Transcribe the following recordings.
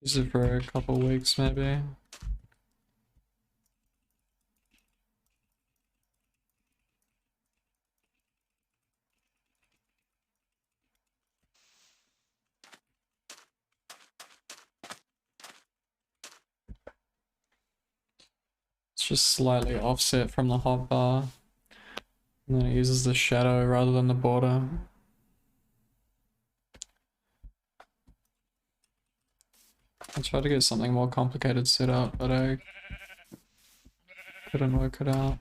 Use it for a couple weeks, maybe. It's just slightly offset from the hotbar. And then it uses the shadow rather than the border. I tried to get something more complicated set up, but I couldn't work it out.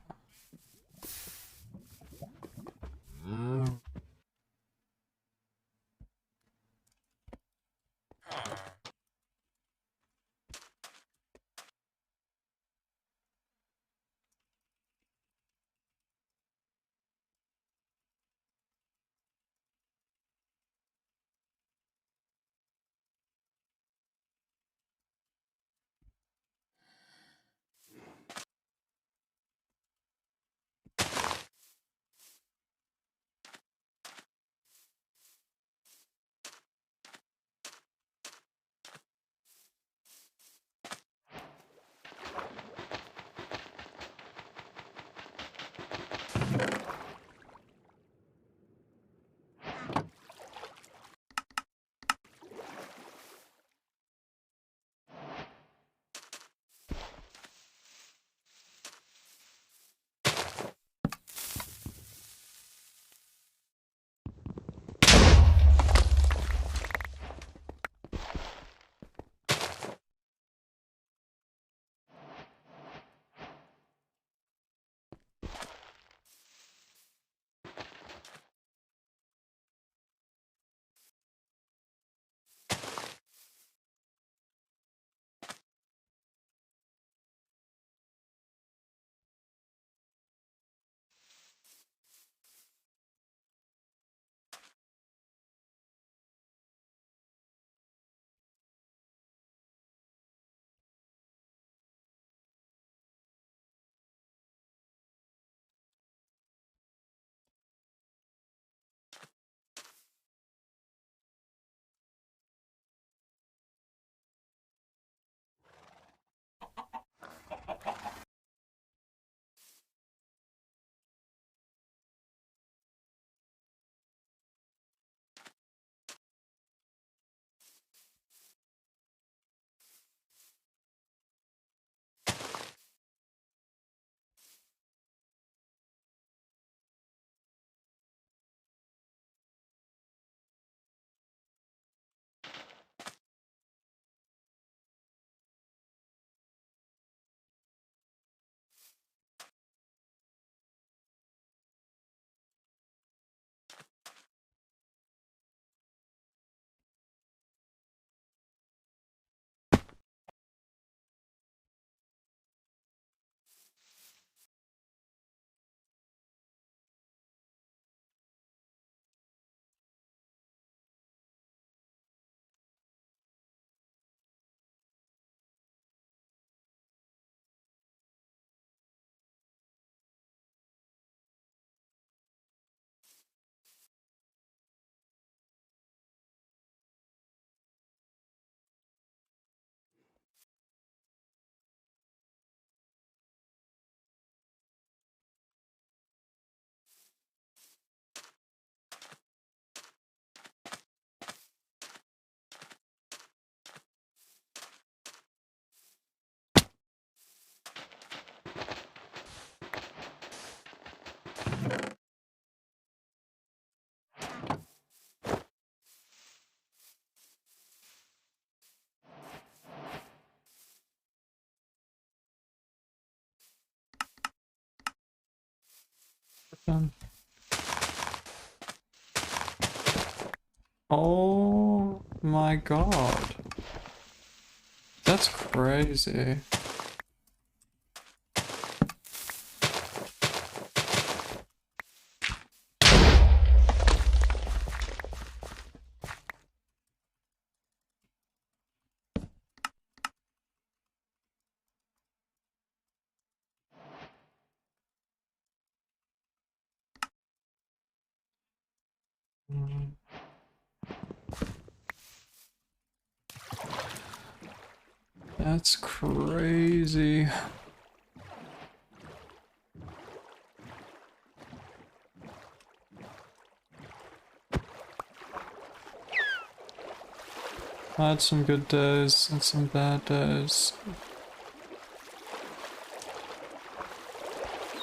Oh my god. That's crazy. That's crazy. I had some good days and some bad days.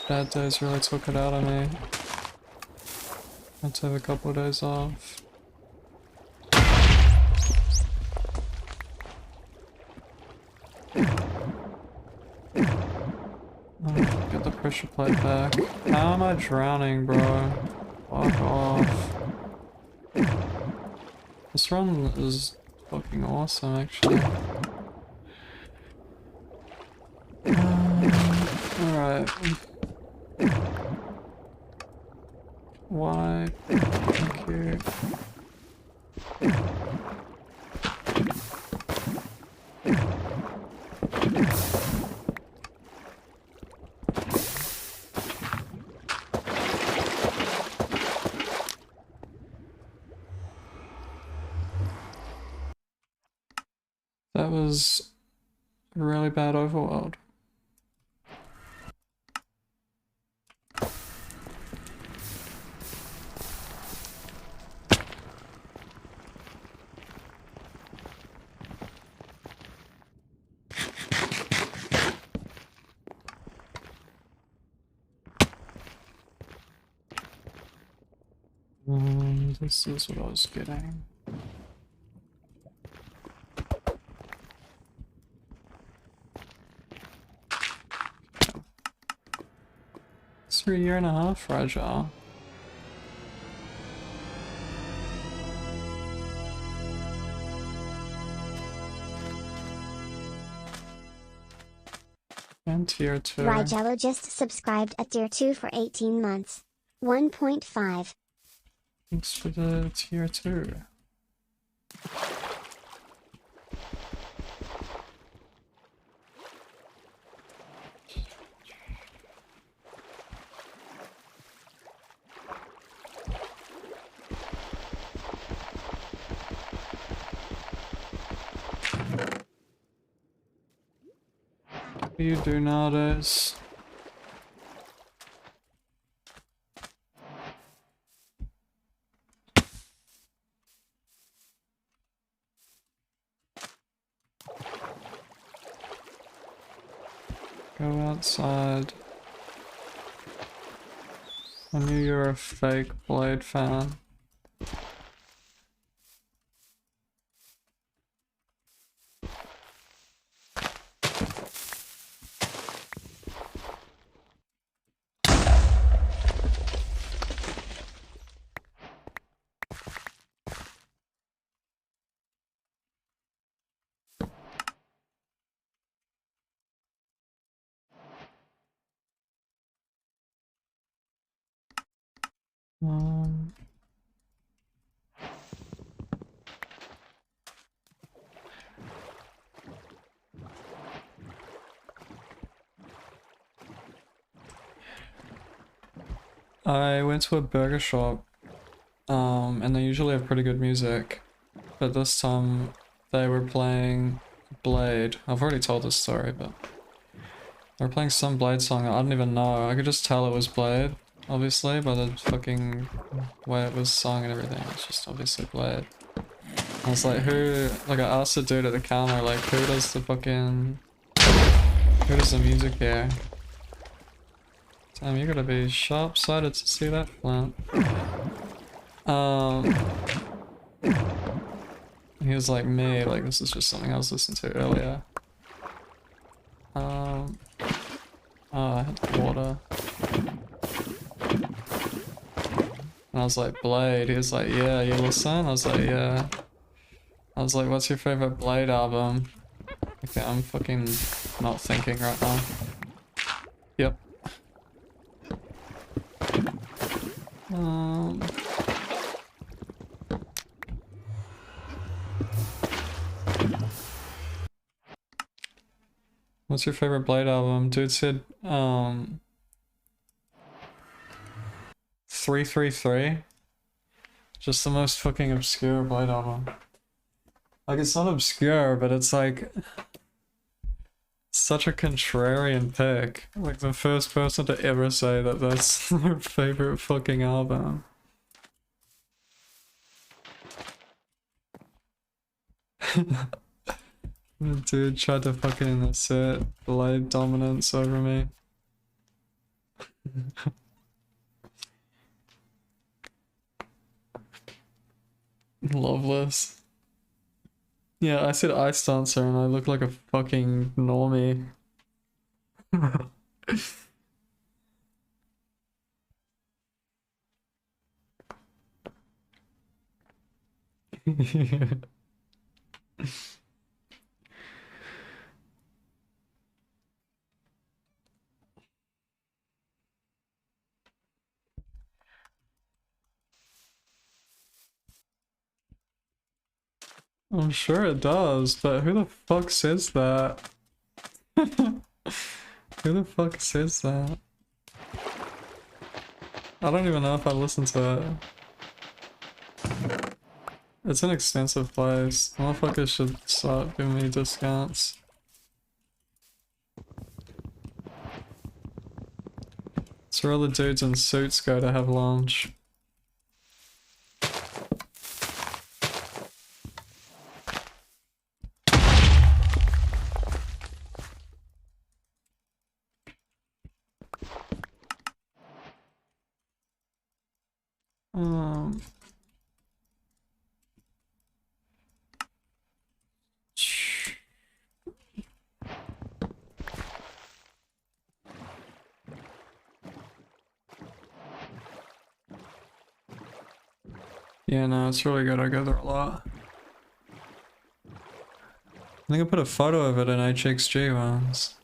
Bad days really took it out of me. Had to have a couple of days off. Oh, get the pressure plate back. How am I drowning, bro? Fuck off. This run is fucking awesome, actually. Alright. Why? Thank you. That was a really bad overworld. This is what I was getting. It's for a year and a half, Raja. And tier 2. Rigello just subscribed at tier 2 for 18 months. 1.5. Thanks for the tier 2. What do you do nowadays? Go outside. I knew you were a fake Blade fan. I went to a burger shop, and they usually have pretty good music, but this time they were playing Blade. I've already told this story, but they were playing some Blade song I didn't even know. I could just tell it was Blade, obviously, by the fucking way it was sung and everything. It's just obviously Blade. I was like, I asked the dude at the counter, like, who does the music here? Damn, you gotta be sharp-sighted to see that plant. Um, he was like me, like this is just something I was listening to earlier. Oh, I had water. And I was like, Blade. He was like, yeah, you listen? I was like, yeah. I was like, what's your favorite Blade album? Okay, I'm fucking not thinking right now. Yep. Um... What's your favorite Blade album? Dude said, 333. Just the most fucking obscure Blade album. Like, it's not obscure, but it's like such a contrarian pick. Like, the first person to ever say that that's their favorite fucking album. Dude tried to fucking assert Blade dominance over me. Loveless. Yeah, I said Ice Dancer and I look like a fucking normie. I'm sure it does, but who the fuck says that? Who the fuck says that? I don't even know if I listen to it. It's an expensive place. Motherfuckers should start giving me discounts. It's where all the dudes in suits go to have lunch. Um... Yeah, no, it's really good. I go there a lot. I think I put a photo of it in HXG once.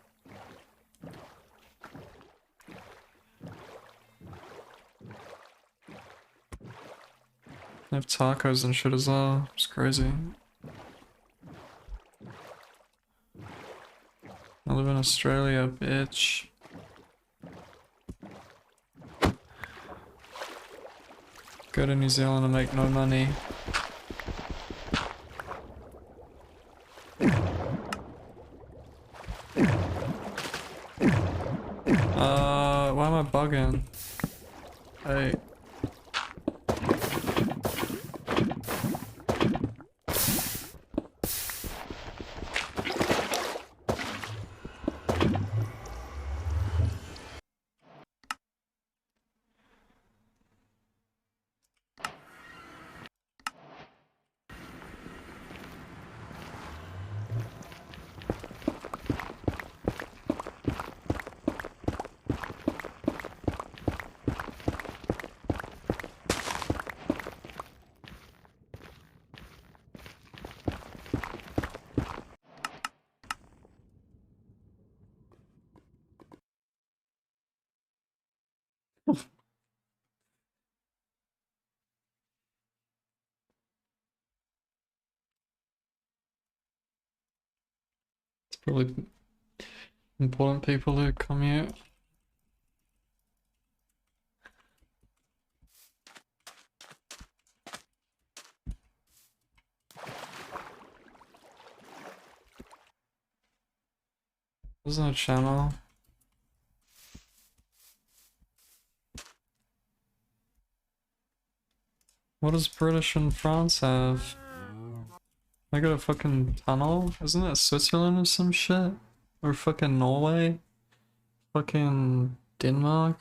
They have tacos and shit as well. It's crazy. I live in Australia, bitch. Go to New Zealand and make no money. Why am I bugging? Hey. It's probably important people who commute. There's no channel. What does British and France have? They got a fucking tunnel? Isn't that Switzerland or some shit? Or fucking Norway? Fucking Denmark?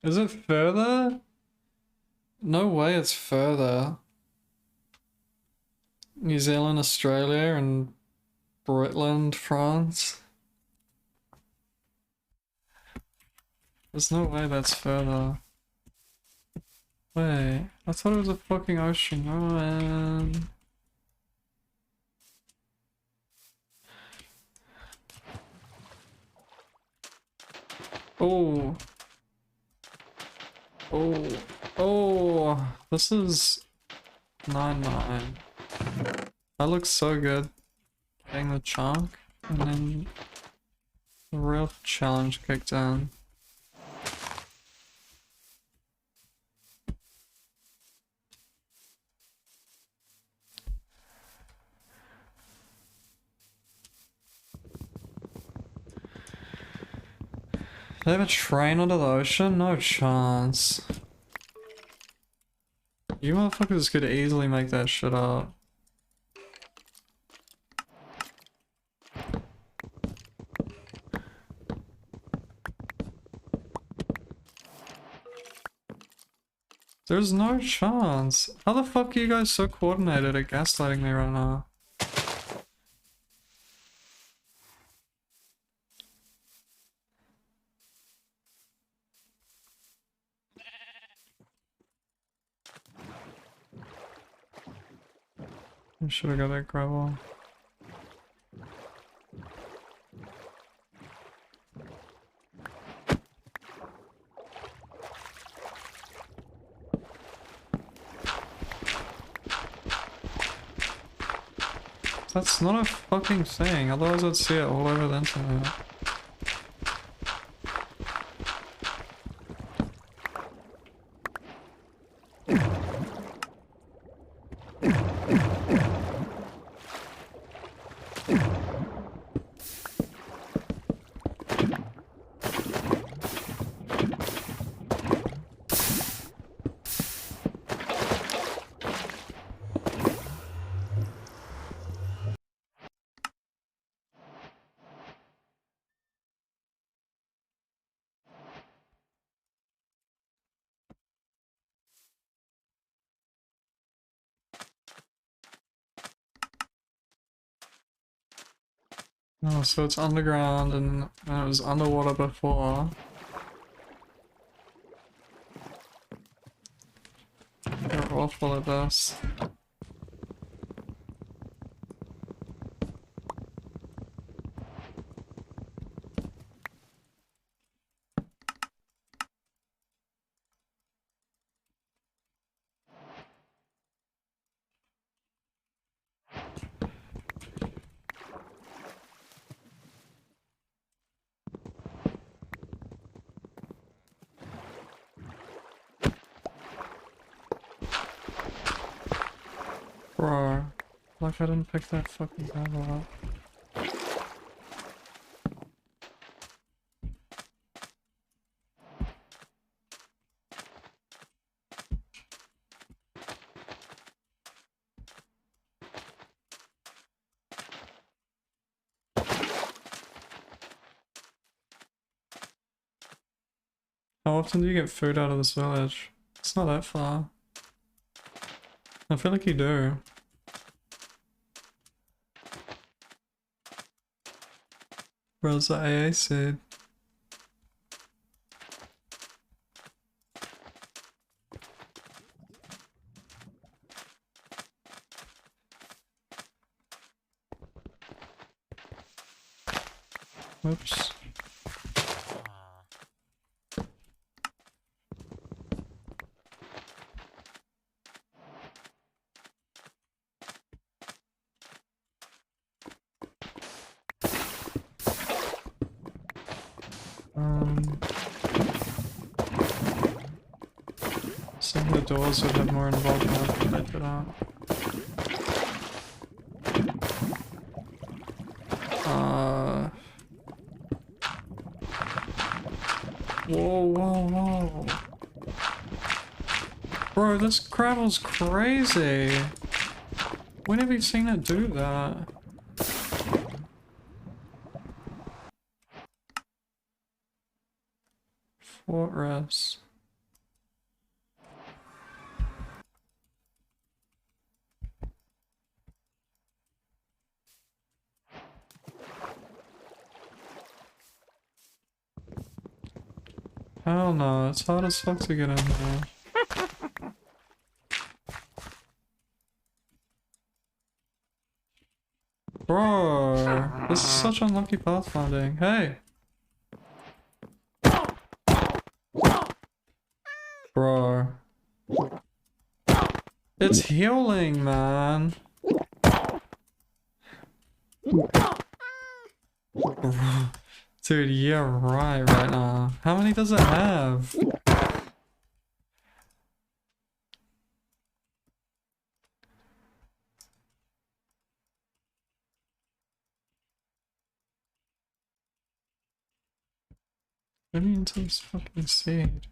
Is it further? No way it's further. New Zealand, Australia, and Britland, France. There's no way that's further. Wait, I thought it was a fucking ocean. Oh man. Oh. Oh. Oh. This is 9-9. That looks so good. Getting the chunk and then the real challenge kicked in. They have a train under the ocean? No chance. You motherfuckers could easily make that shit up. There's no chance. How the fuck are you guys so coordinated at gaslighting me right now? I should have got that gravel. That's not a fucking thing, otherwise I'd see it all over the internet. Oh, so it's underground and it was underwater before. You're awful at this. Bro, like I didn't pick that fucking gravel up. How often do you get food out of this village? It's not that far. I feel like you do. Where's the AA seed? Whoops. Some of the doors would have more involvement if they put out. Whoa, whoa, whoa. Bro, this gravel's crazy. When have you seen it do that? Fortress. Hell no, it's hard as fuck to get in here. Bro, this is such unlucky pathfinding. Hey! Bro. It's healing, man! Dude, yeah, right now. How many does it have? Let me into this fucking seed.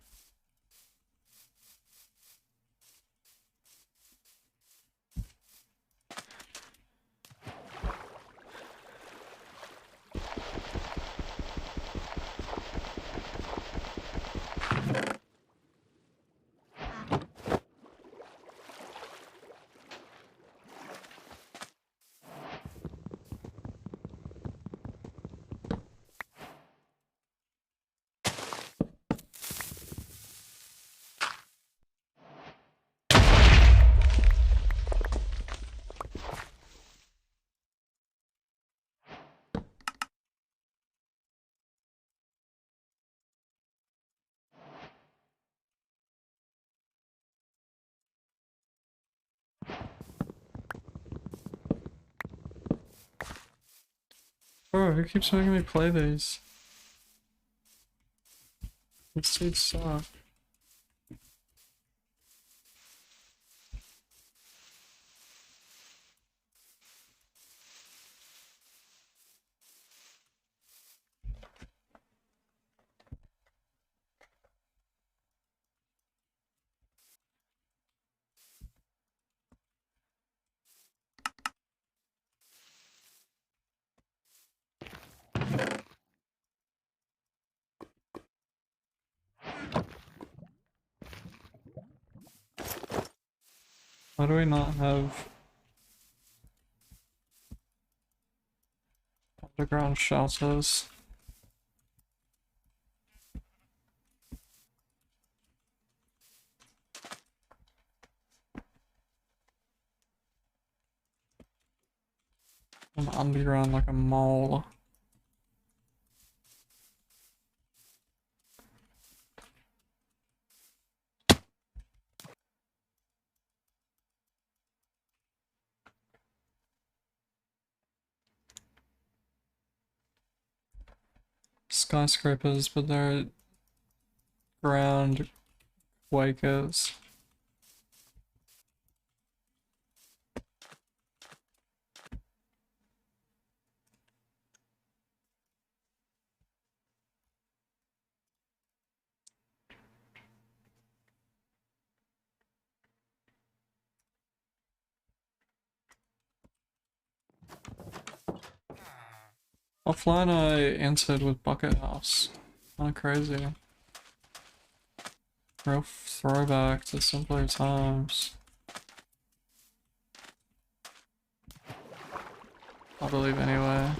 Bro, who keeps making me play these? These seeds suck. Why do we not have underground shelters? I'm underground like a mole. Skyscrapers, but they're ground quakers. Offline I entered with Bucket House. Kinda crazy. Real throwback to simpler times. I believe anyway.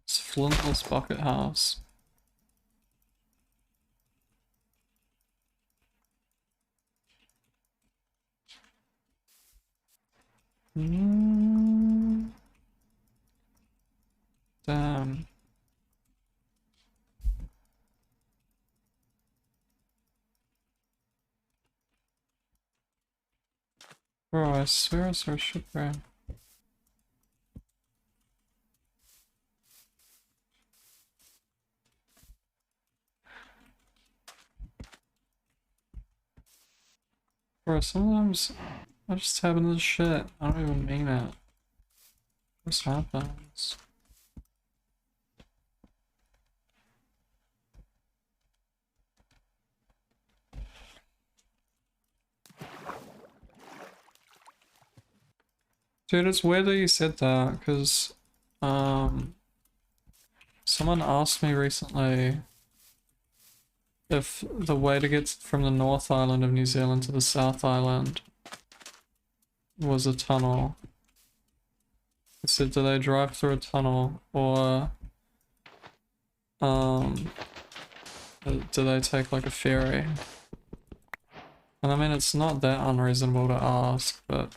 It's Flintless Bucket House. Damn. Bro, I swear I saw a shipwreck. Bro, sometimes I just tap into this shit. I don't even mean it. This happens. Dude, it's weird that you said that, because, Someone asked me recently if the way to get from the North Island of New Zealand to the South Island was a tunnel. I said, do they drive through a tunnel or do they take like a ferry? And I mean, it's not that unreasonable to ask, but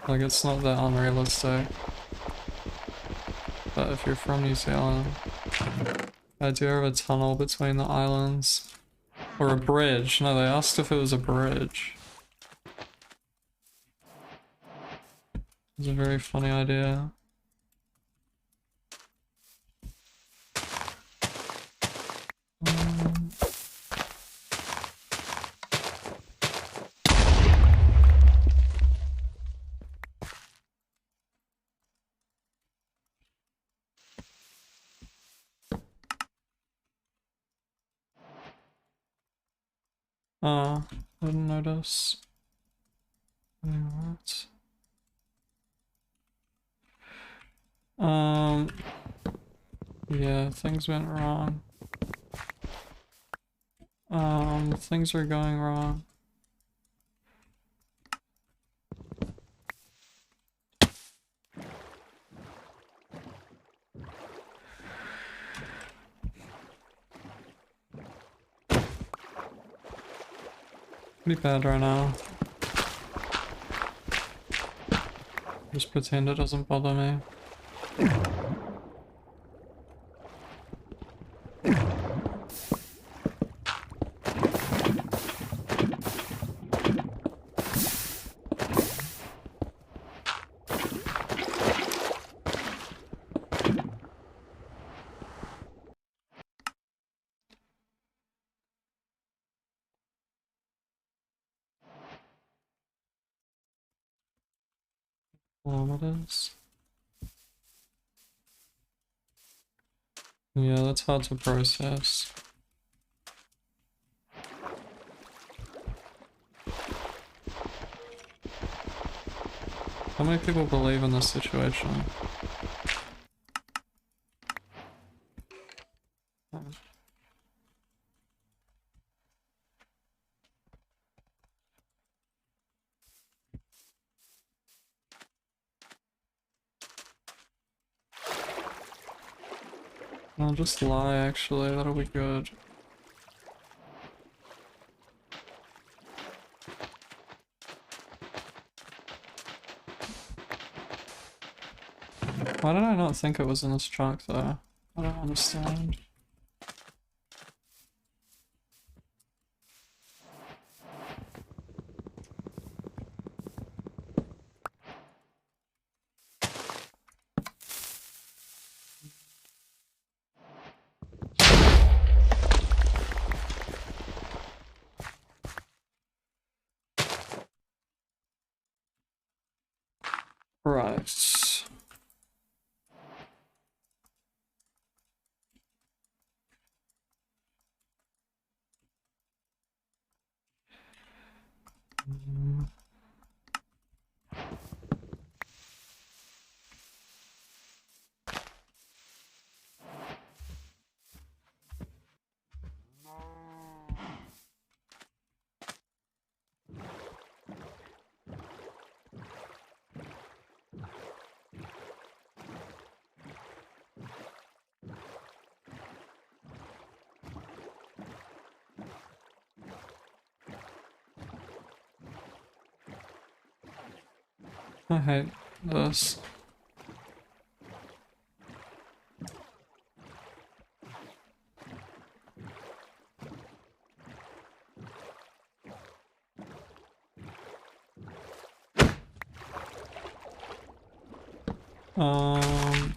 like it's not that unrealistic. But if you're from New Zealand, the idea of a tunnel between the islands or a bridge. No, they asked if it was a bridge. It's a very funny idea. Didn't notice. Alright. Yeah, things went wrong. Things are going wrong. Pretty bad right now. Just pretend it doesn't bother me. Kilometers. Yeah, that's hard to process. How many people believe in this situation? I'll just lie, actually, that'll be good. Why did I not think it was in this trunk, though? I don't understand. Right. I hate this. Um...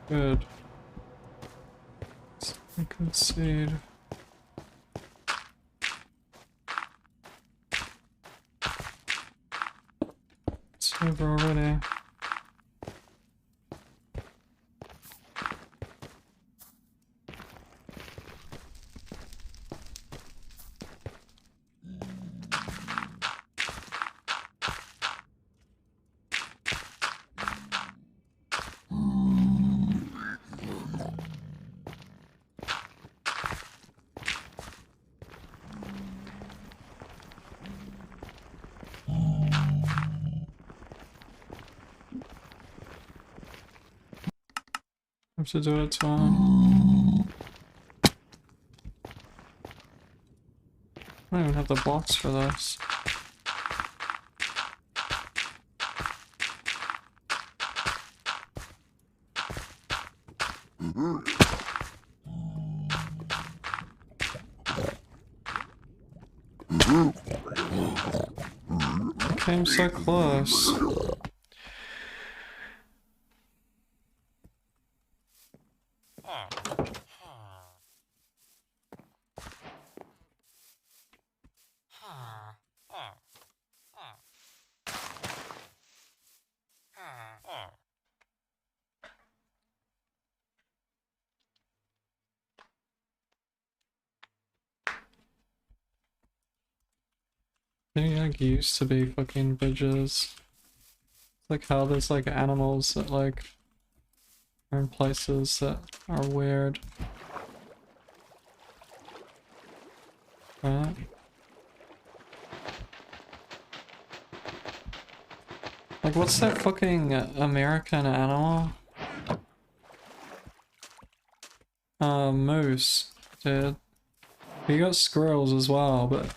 Good. Good seed. It's over already. Have to do it to him. I don't even have the blocks for this. Came so close. They like used to be fucking bridges. It's like how there's like animals that like are in places that are weird. Right? Like what's that fucking American animal? Moose, dude. You got squirrels as well, but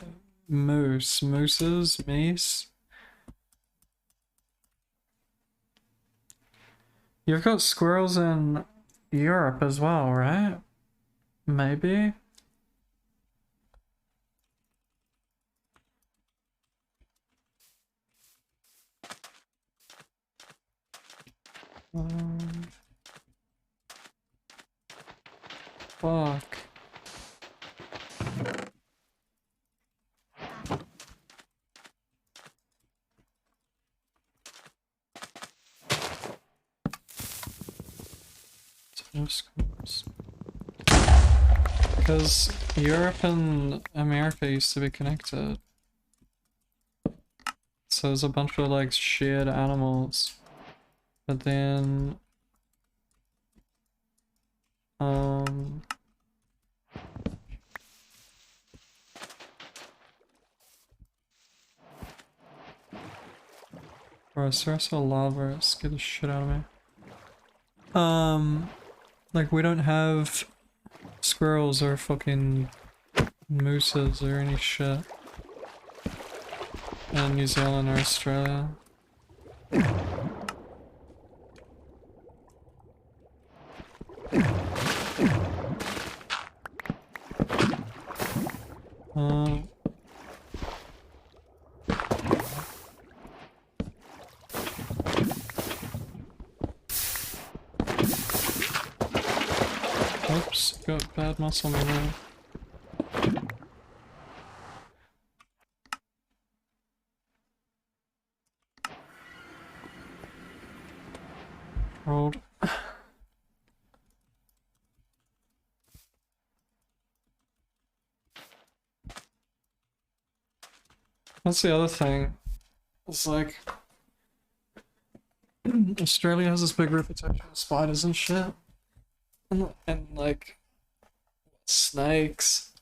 mooses, meese. You've got squirrels in Europe as well, right? Maybe? Fuck. Telescopes. Because Europe and America used to be connected. So there's a bunch of like shared animals. But then bro, Sarasa lava scared the shit out of me. Like we don't have squirrels or fucking mooses or any shit in New Zealand or Australia. Oops, got bad muscle memory. Rolled. That's the other thing. It's like Australia has this big reputation with spiders and shit. And like snakes.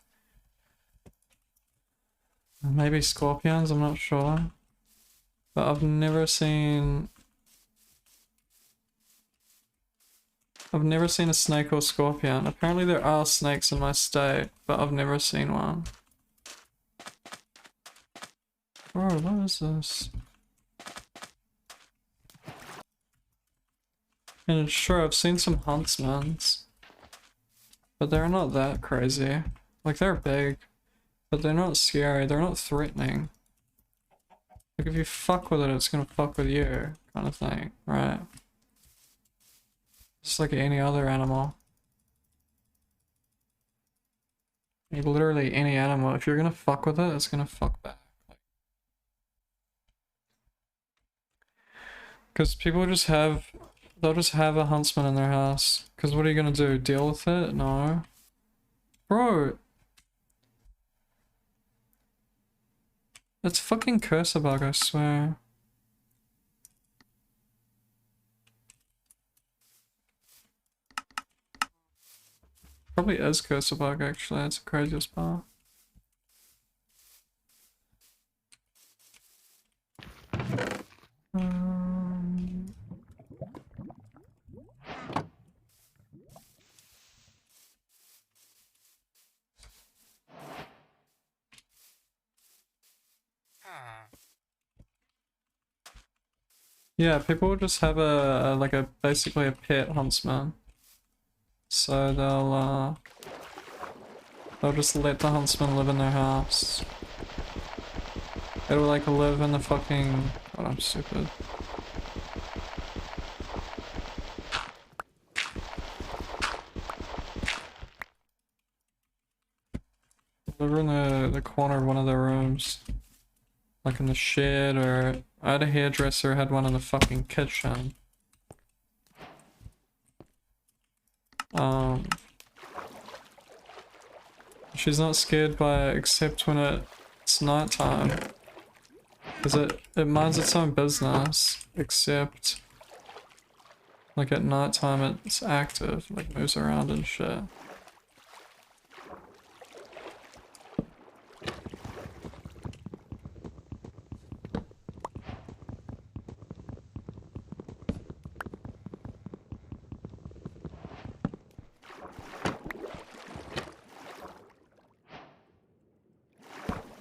Maybe scorpions, I'm not sure. But I've never seen a snake or scorpion. Apparently there are snakes in my state, but I've never seen one. Bro, what is this? And sure, I've seen some huntsmans, but they're not that crazy. Like, they're big, but they're not scary, they're not threatening. Like, if you fuck with it, it's gonna fuck with you, kind of thing, right? Just like any other animal. Like, literally any animal. If you're gonna fuck with it, it's gonna fuck back. Because people just have, they'll just have a huntsman in their house. Because what are you gonna do? Deal with it? No. Bro. It's fucking cursor bug, I swear. Probably is cursor bug actually, that's the craziest part. Um, yeah, people will just have like a basically a pet huntsman. So they'll just let the huntsman live in their house. It'll like live in the fucking, God, I'm stupid. Live in the corner of one of their rooms. Like in the shed, or I had a hairdresser, had one in the fucking kitchen. She's not scared by it except when it's nighttime. Because it minds its own business, except like at nighttime it's active, like moves around and shit.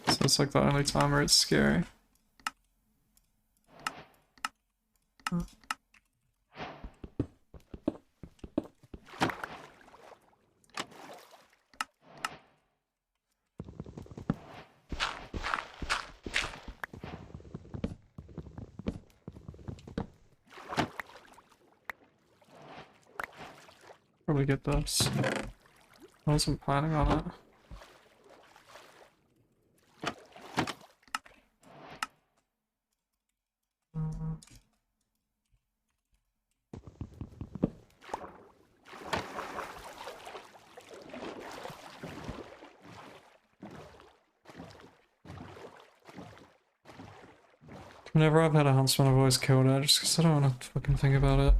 So it's like the only time where it's scary. Probably get this. I wasn't planning on it. Whenever I've had a huntsman, I've always killed it just because I don't want to fucking think about it.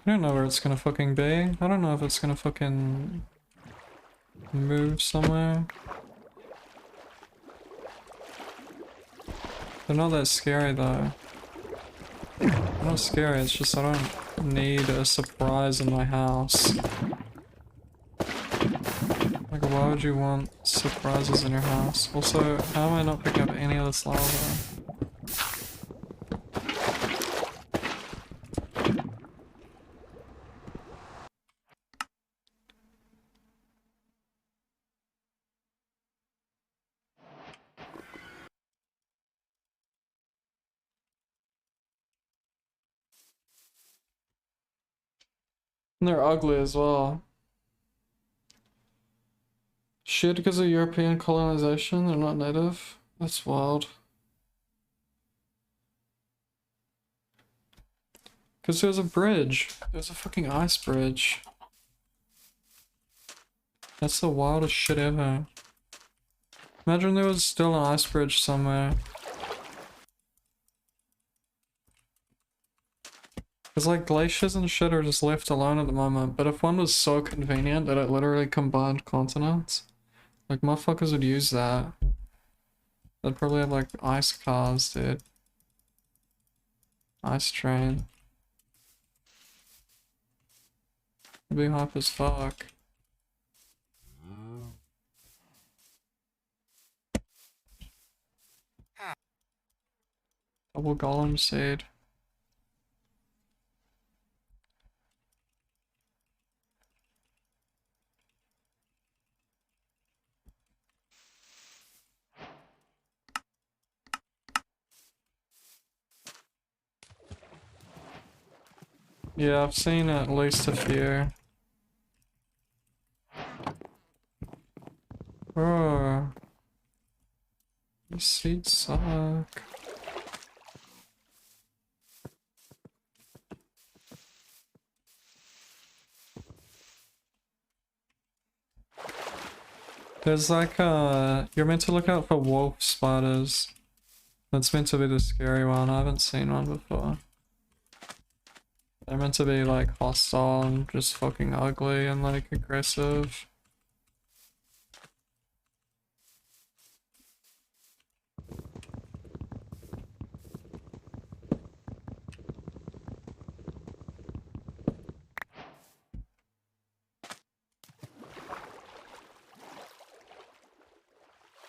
I don't know where it's gonna fucking be. I don't know if it's gonna fucking move somewhere. They're not that scary though. They're not scary, it's just I don't need a surprise in my house. Like, why would you want surprises in your house? Also, how am I not picking up any of this lava? And they're ugly as well. Shit, because of European colonization, they're not native. That's wild. Because there's a bridge. There's a fucking ice bridge. That's the wildest shit ever. Imagine there was still an ice bridge somewhere. Because like glaciers and shit are just left alone at the moment, but if one was so convenient that it literally combined continents, like motherfuckers would use that. They'd probably have like ice cars, dude. Ice train. It'd be hype as fuck. Double golem seed. Yeah, I've seen at least a few. Oh, these seats suck. There's like you're meant to look out for wolf spiders. That's meant to be the scary one. I haven't seen one before. They're meant to be like hostile and just fucking ugly and like aggressive.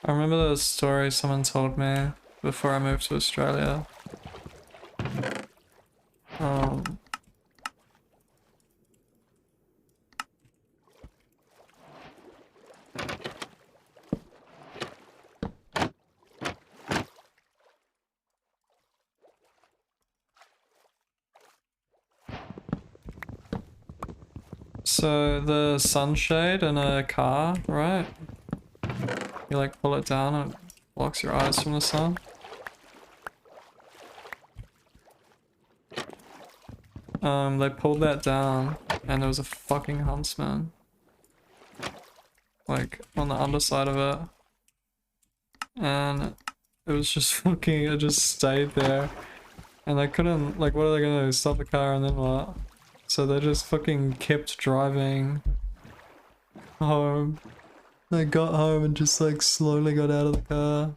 I remember the story someone told me before I moved to Australia. Um, so the sunshade in a car, right? You like pull it down and it blocks your eyes from the sun. They pulled that down and there was a fucking huntsman. Like on the underside of it. And it was just fucking, it just stayed there. And they couldn't, like what are they gonna do? Stop the car and then what? So they just fucking kept driving home. They got home and just like slowly got out of the car.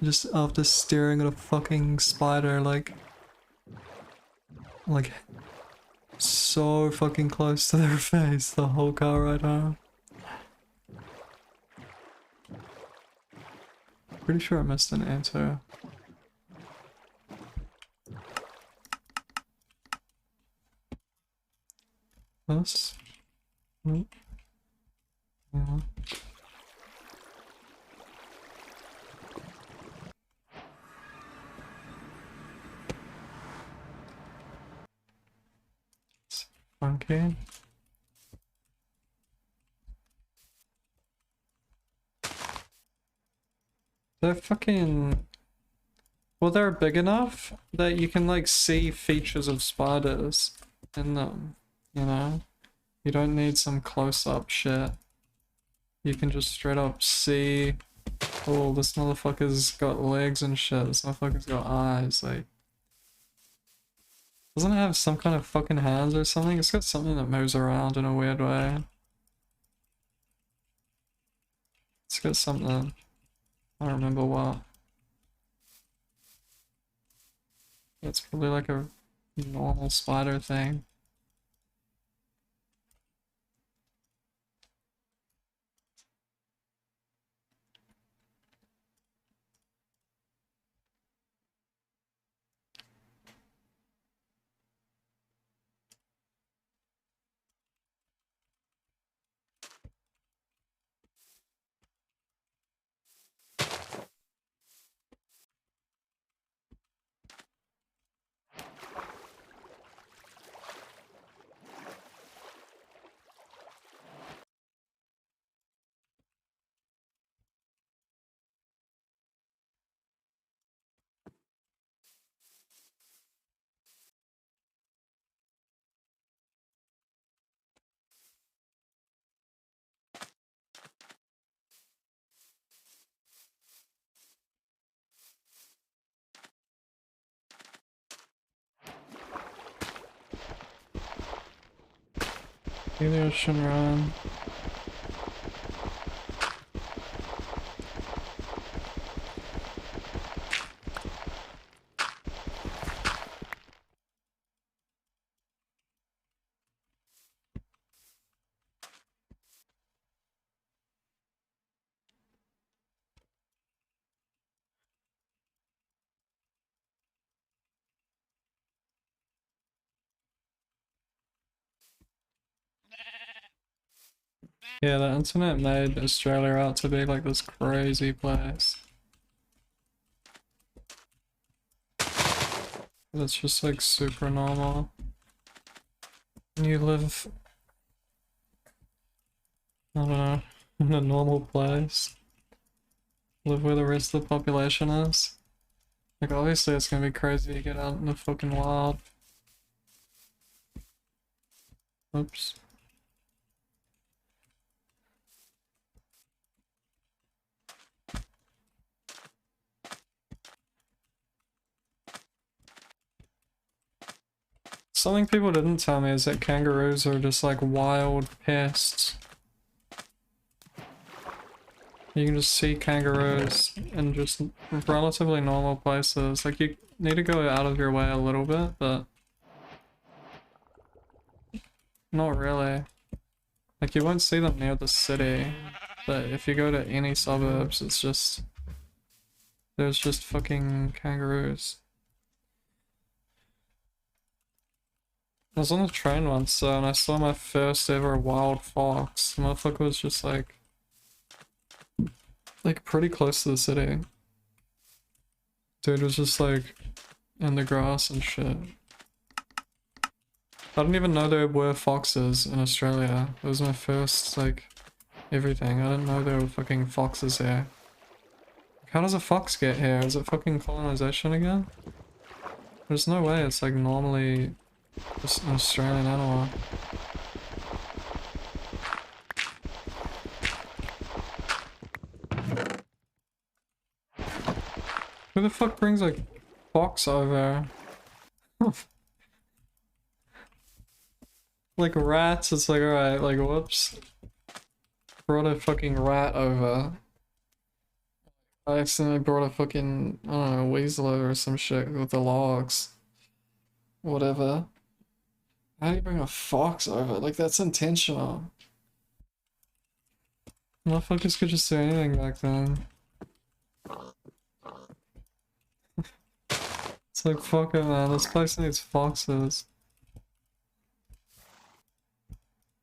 Just after staring at a fucking spider like so fucking close to their face the whole car ride home. Pretty sure I missed an answer. This? Yeah. It's funky. They're fucking... Well, they're big enough that you can like see features of spiders in them, you know? You don't need some close-up shit. You can just straight up see, oh, this motherfucker's got legs and shit, this motherfucker's got eyes, like... Doesn't it have some kind of fucking hands or something? It's got something that moves around in a weird way. It's got something. I don't remember what. It's probably like a normal spider thing. Maybe I should run. Yeah, the internet made Australia out to be like this crazy place. It's just like super normal. you live, I don't know, in a normal place. Live where the rest of the population is. Like, obviously it's gonna be crazy to get out in the fucking wild. Oops. Something people didn't tell me is that kangaroos are just like wild pests. You can just see kangaroos in just relatively normal places. Like, you need to go out of your way a little bit, but not really. Like, you won't see them near the city, but if you go to any suburbs, it's just... there's just fucking kangaroos. I was on a train once, and I saw my first ever wild fox. The motherfucker was just like pretty close to the city. Dude was just like in the grass and shit. I didn't even know there were foxes in Australia. It was my first, like, everything. I didn't know there were fucking foxes here. How does a fox get here? Is it fucking colonization again? There's no way it's like normally just an Australian animal. Who the fuck brings like fox over? Like rats, it's like, alright, like whoops. Brought a fucking rat over. I accidentally brought a fucking, I don't know, weasel over or some shit with the logs. Whatever. How do you bring a fox over? Like, that's intentional. Motherfuckers could just do anything back then. It's like, fuck it, man. This place needs foxes.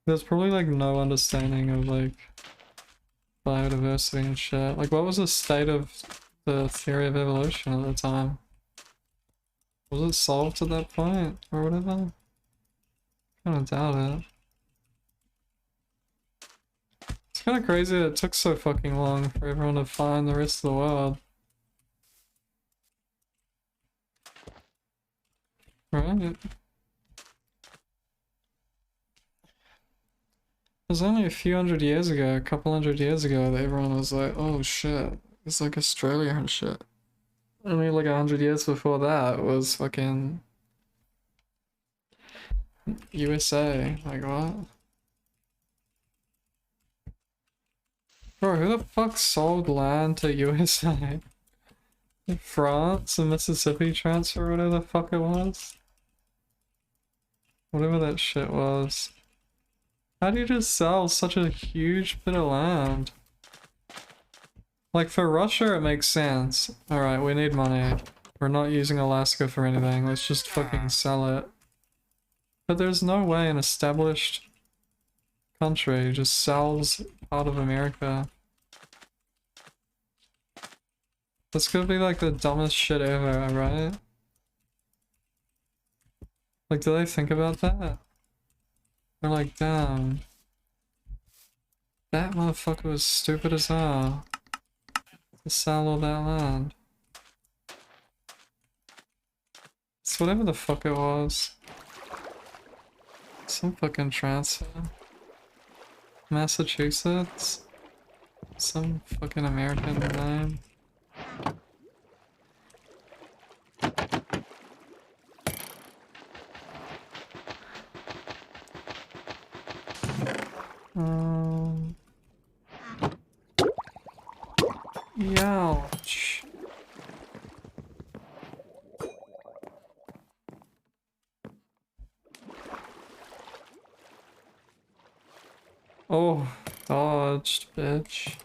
There's probably like no understanding of like biodiversity and shit. Like, what was the state of the theory of evolution at the time? Was it solved to that point or whatever? Kinda doubt it. It's kinda crazy that it took so fucking long for everyone to find the rest of the world. Right? It was only a few hundred years ago, a couple hundred years ago, that everyone was like, oh shit, it's like Australia and shit. Only like 100 years before that was fucking USA. Like, what? Bro, who the fuck sold land to USA? France, the Mississippi transfer, whatever the fuck it was? Whatever that shit was. How do you just sell such a huge bit of land? Like, for Russia, it makes sense. Alright, we need money. We're not using Alaska for anything. Let's just fucking sell it. But there's no way an established country just sells part of America. That's gonna be like the dumbest shit ever, right? Like, do they think about that? They're like, damn. That motherfucker was stupid as hell. To sell all that land. It's whatever the fuck it was. Some fucking transfer. Massachusetts? Some fucking American name. Ouch. Oh, dodged, bitch.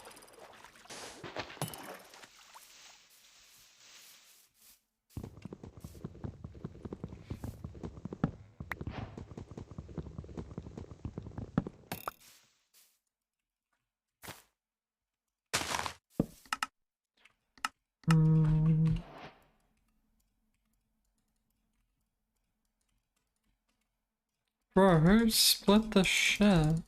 Bro, who split the shit?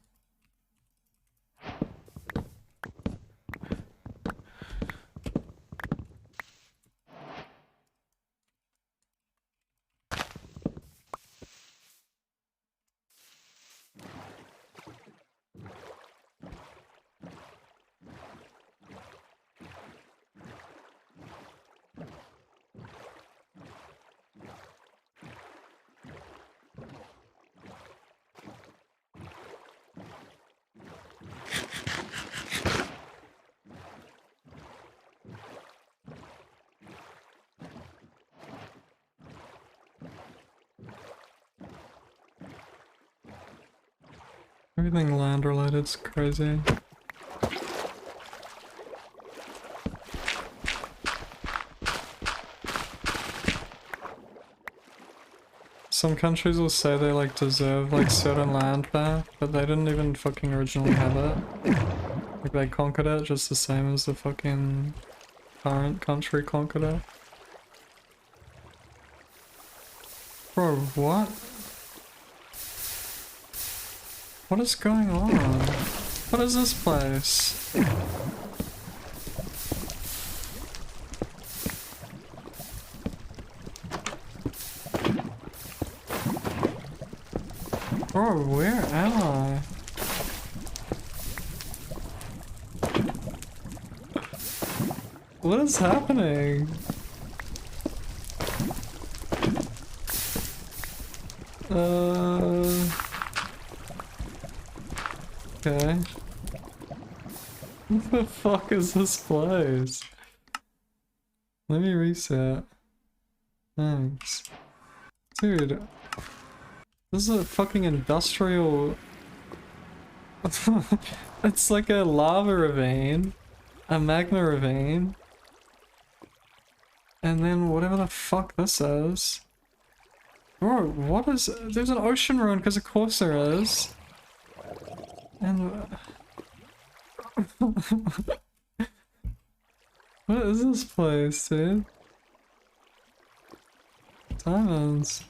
Everything land related's crazy. Some countries will say they like deserve like certain land back, but they didn't even fucking originally have it. Like they conquered it just the same as the fucking current country conquered it. Bro, what? What is going on? What is this place? Bro, where am I? What is happening? Okay. What the fuck is this place? Let me reset. Thanks. Dude. This is a fucking industrial... It's like a lava ravine. A magma ravine. And then whatever the fuck this is. Bro, what is... There's an ocean ruin, because of course there is. And... What is this place, dude? Diamonds.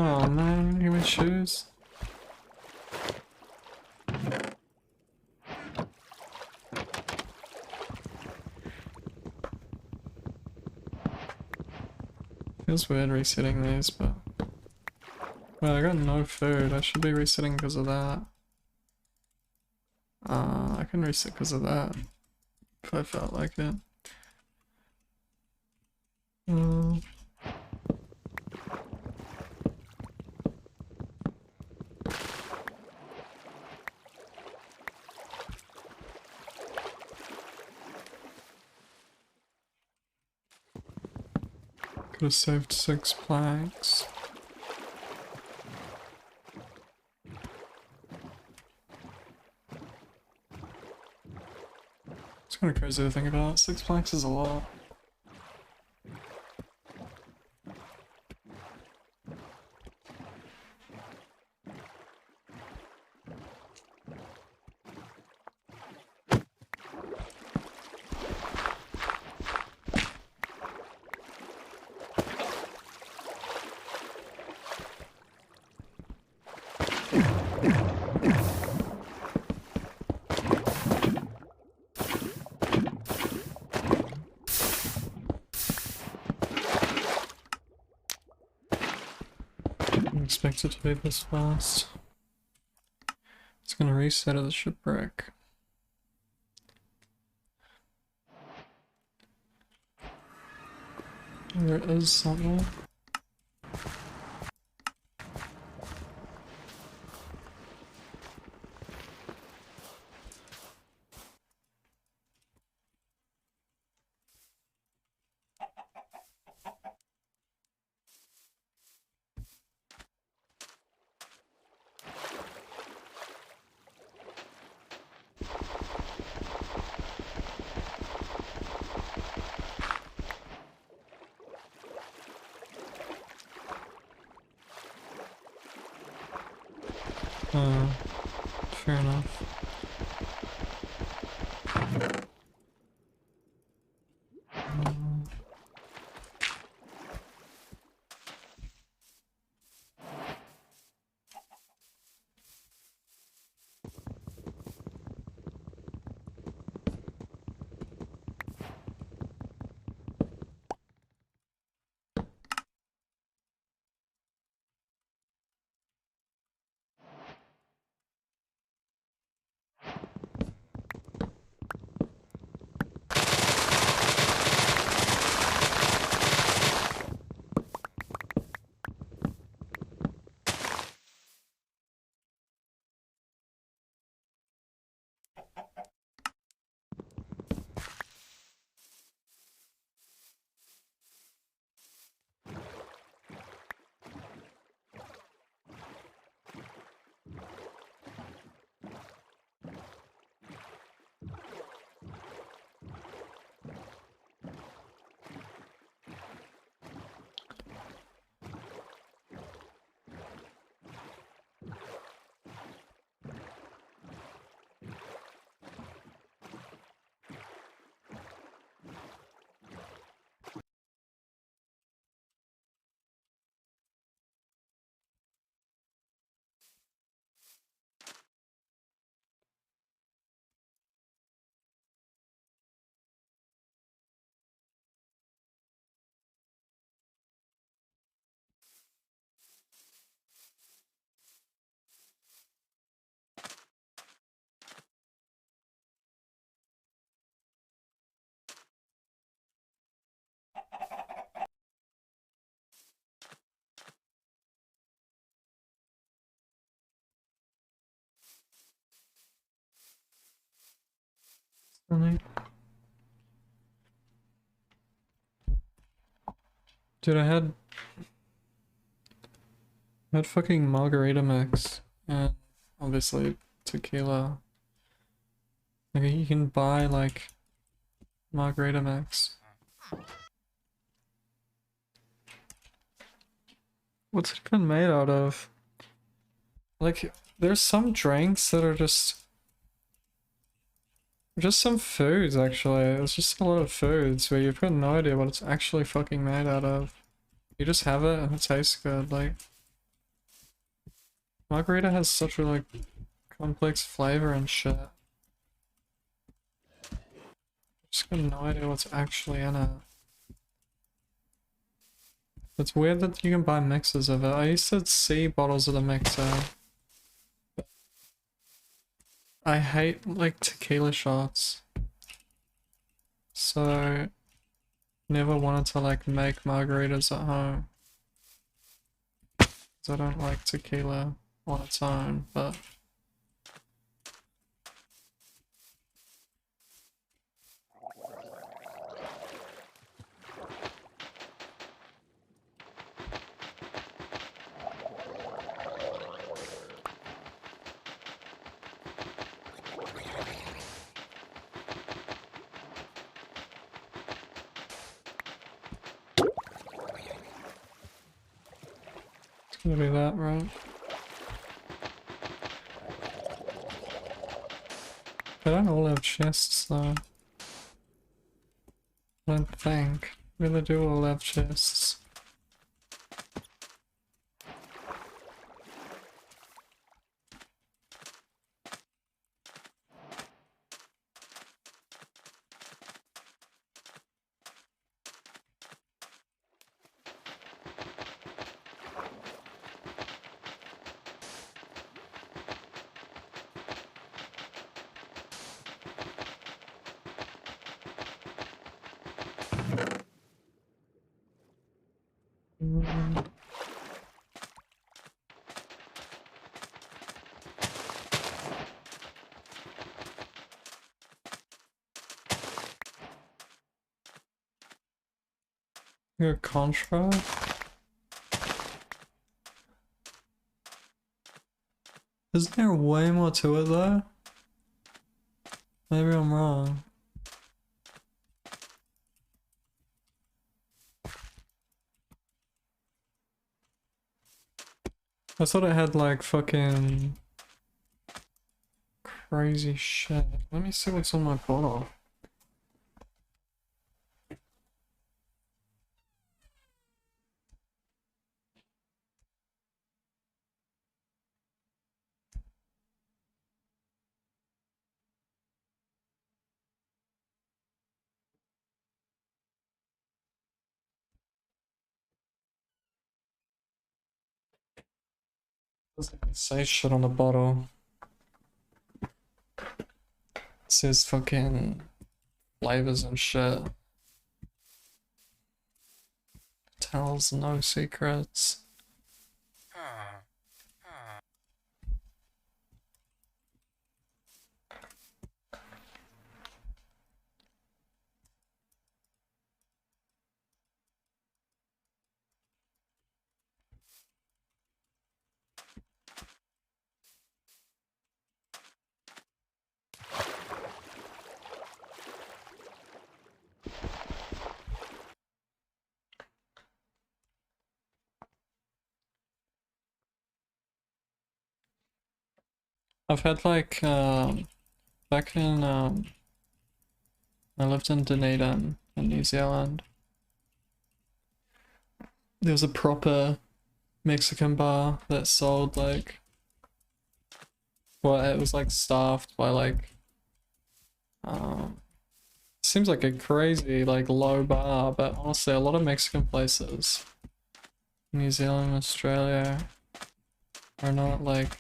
Oh man, give me shoes. Feels weird resetting these, but... Well, I got no food. I should be resetting because of that. I can reset because of that. If I felt like it. Could have saved 6 planks. It's kind of crazy to think about. 6 planks is a lot. Expect it to be this fast. It's gonna reset at the shipwreck. There is something. Fair enough. Funny. Dude, I had fucking margarita mix and obviously tequila. Like you can buy like margarita mix. What's it even made out of? Like there's some drinks that are just some foods actually. It's just a lot of foods where you've got no idea what it's actually fucking made out of. You just have it and it tastes good. Like margarita has such a like complex flavor and shit. Just got no idea what's actually in it. It's weird that you can buy mixes of it. I used to see bottles of the mixer. I hate like tequila shots. So never wanted to like make margaritas at home. 'Cause I don't like tequila on its own, but it's gonna be that, right? They don't all have chests though. I don't think. Maybe they do all have chests. Your Contra? Isn't there way more to it though? Maybe I'm wrong. I thought it had like fucking crazy shit. Let me see what's on my bottle. Doesn't even say shit on the bottle. It says fucking flavors and shit. Tells no secrets. I've had like back in I lived in Dunedin in New Zealand. There was a proper Mexican bar that sold like, well, it was like staffed by like seems like a crazy like low bar, but honestly a lot of Mexican places, New Zealand, Australia, are not like,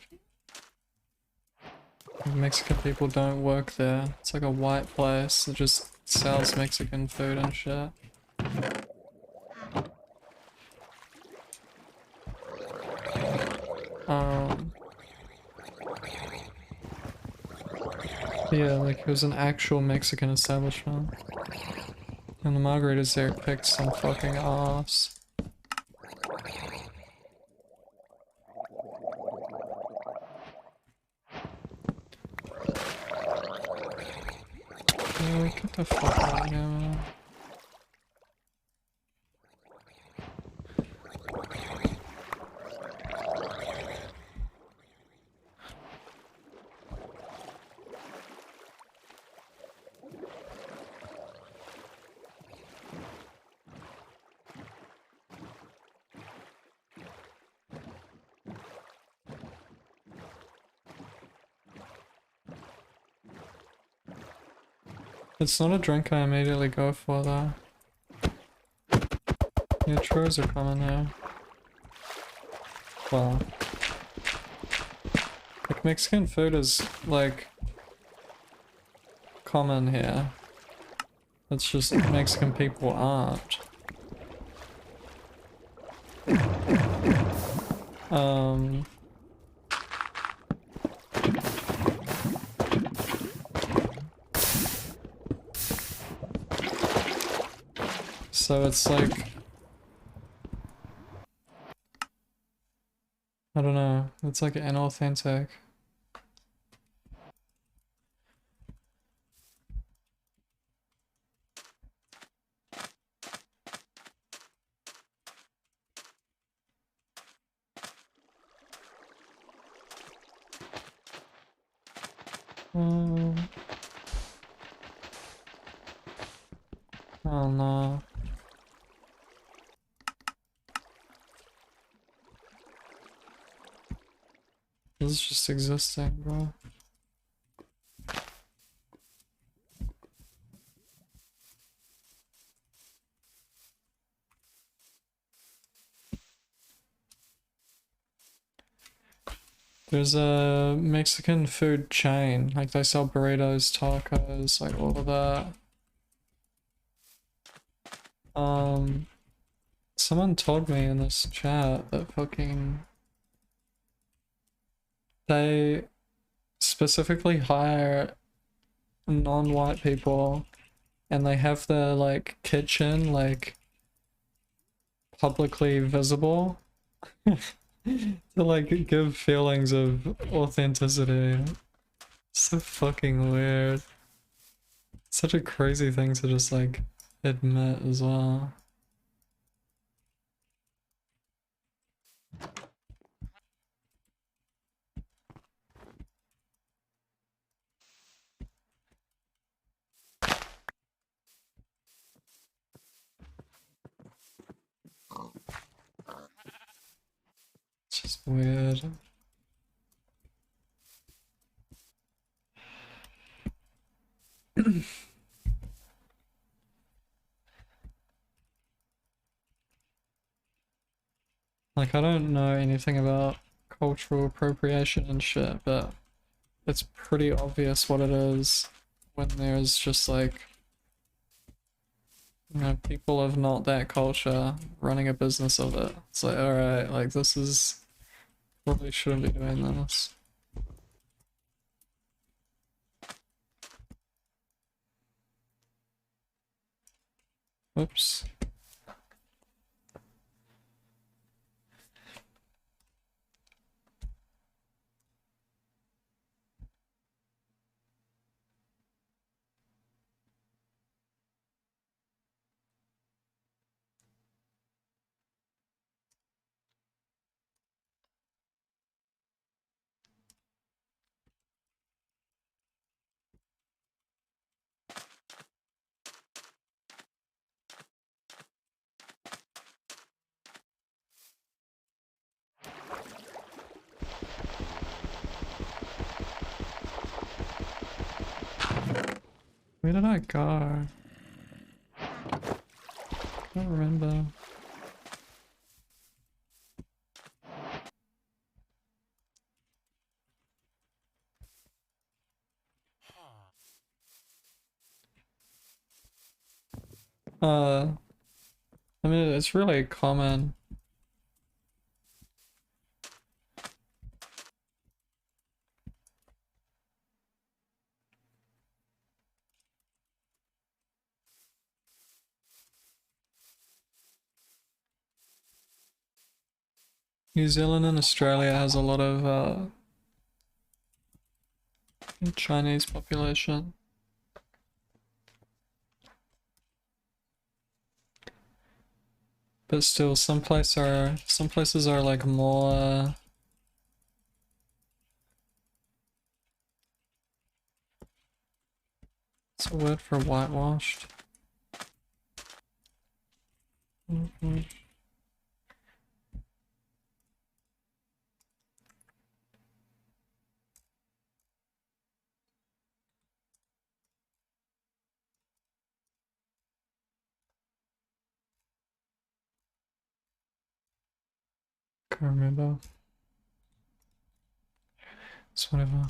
Mexican people don't work there. It's like a white place that just sells Mexican food and shit. Um, yeah, like it was an actual Mexican establishment. And the margaritas there kicked some fucking ass. Yeah, get the fuck out of here, man. It's not a drink I immediately go for though. Yeah, churros are common here. Well, like Mexican food is like common here. It's just Mexican people aren't. Um, so it's like, I don't know, it's like inauthentic. Um, oh no. This is just existing, bro. There's a Mexican food chain, like they sell burritos, tacos, like all of that. Someone told me in this chat that fucking they specifically hire non-white people and they have their like kitchen like publicly visible to like give feelings of authenticity. So fucking weird. Such a crazy thing to just like admit as well. weird. Like, I don't know anything about cultural appropriation and shit, but it's pretty obvious what it is when there's just like, you know, people of not that culture running a business of it. It's like, alright, like this is, probably shouldn't be doing this. Oops. Where did I go? I don't remember. I mean, it's really common. New Zealand and Australia has a lot of Chinese population. But still, some places are like more. What's a word for whitewashed? Can't remember. It's whatever.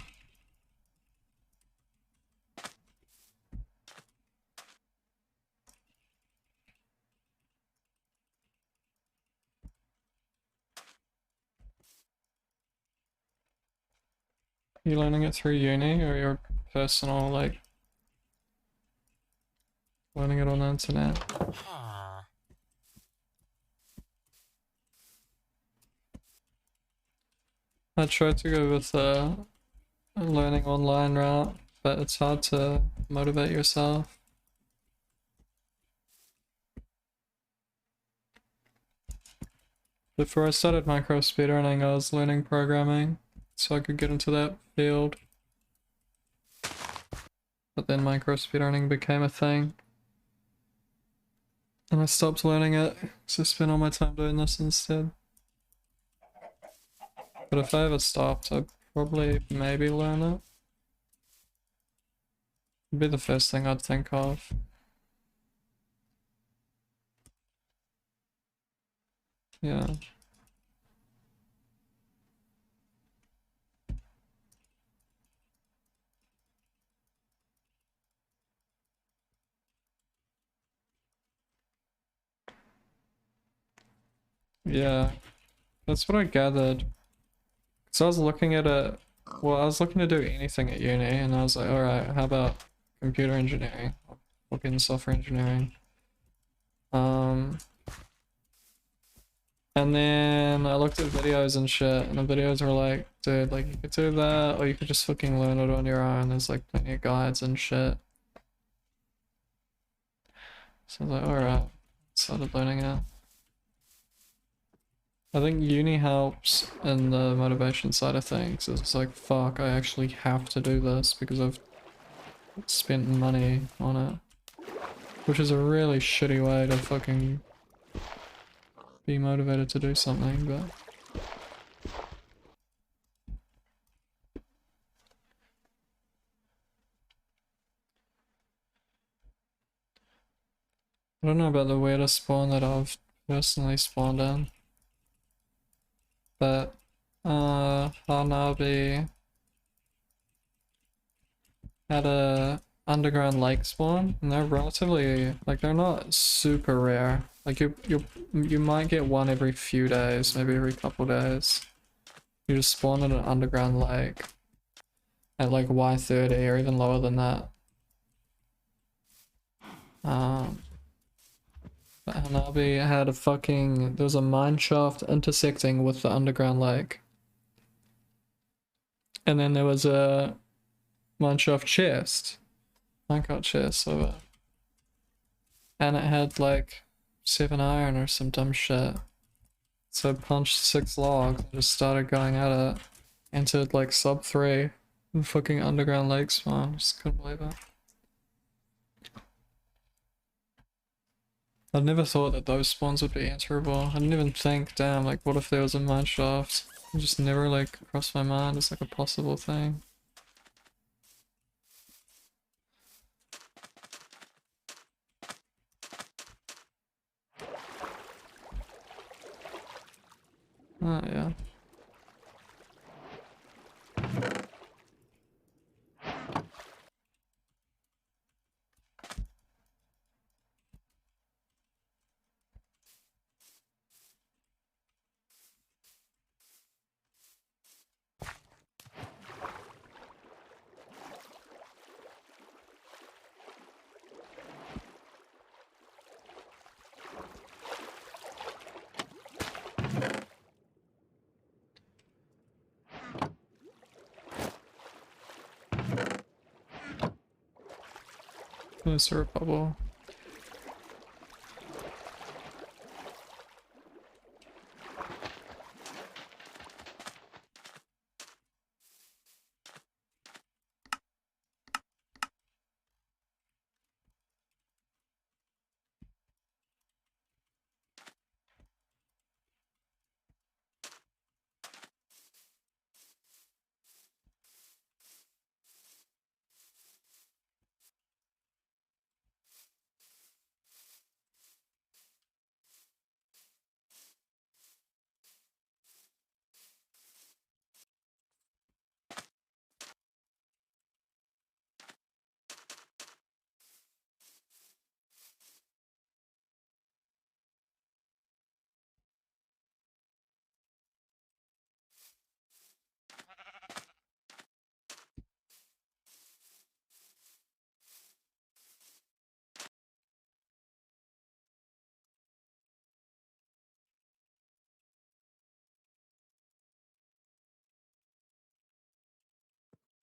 Are you learning it through uni or your personal, like, learning it on the internet? I tried to go with the learning online route, but it's hard to motivate yourself. Before I started micro speedrunning, I was learning programming so I could get into that field. But then micro speedrunning became a thing. And I stopped learning it, so I spent all my time doing this instead. But if I ever stopped, I'd probably maybe learn it. It'd be the first thing I'd think of. Yeah. Yeah, that's what I gathered. So I was looking at it, well, I was looking to do anything at uni, and I was like, alright, how about computer engineering? I'll look into software engineering. And then I looked at videos and shit, and the videos were like, dude, like, you could do that, or you could just fucking learn it on your own. There's like plenty of guides and shit. So I was like, alright, started learning it. I think uni helps in the motivation side of things. It's like, fuck, I actually have to do this because I've spent money on it. Which is a really shitty way to fucking be motivated to do something, but I don't know about the weirdest spawn that I've personally spawned in, but Hanabi had a underground lake spawn, and they're relatively, like, they're not super rare. Like you might get one every few days, maybe every couple days. You just spawn in an underground lake at like Y30 or even lower than that. But Hanabi had a fucking, there was a mine shaft intersecting with the underground lake. And then there was a mineshaft chest, minecart chest, so and it had like 7 iron or some dumb shit. So I punched 6 logs and just started going at it. Entered like sub 3 in fucking underground lake spawn. Just couldn't believe it. I'd never thought that those spawns would be answerable. I didn't even think, damn, like what if there was a mineshaft? It just never like crossed my mind as like a possible thing. Oh yeah. Closer bubble.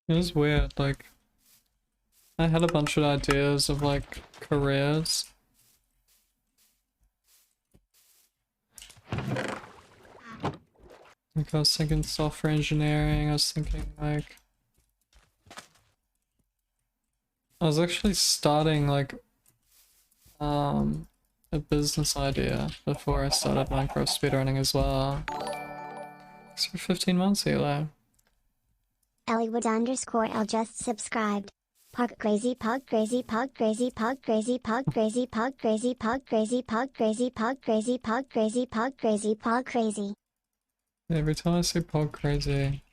It was weird, like I had a bunch of ideas of like careers. Like I was thinking software engineering, I was thinking like I was actually starting like a business idea before I started Minecraft speedrunning as well. It's for 15 months here. Elliewood_L just subscribed. Pog crazy, pog crazy, pog crazy, pog crazy, pog crazy, pog crazy, pog crazy, pog crazy, pog crazy, pog crazy, pog crazy, pog crazy. Every time I say pog crazy,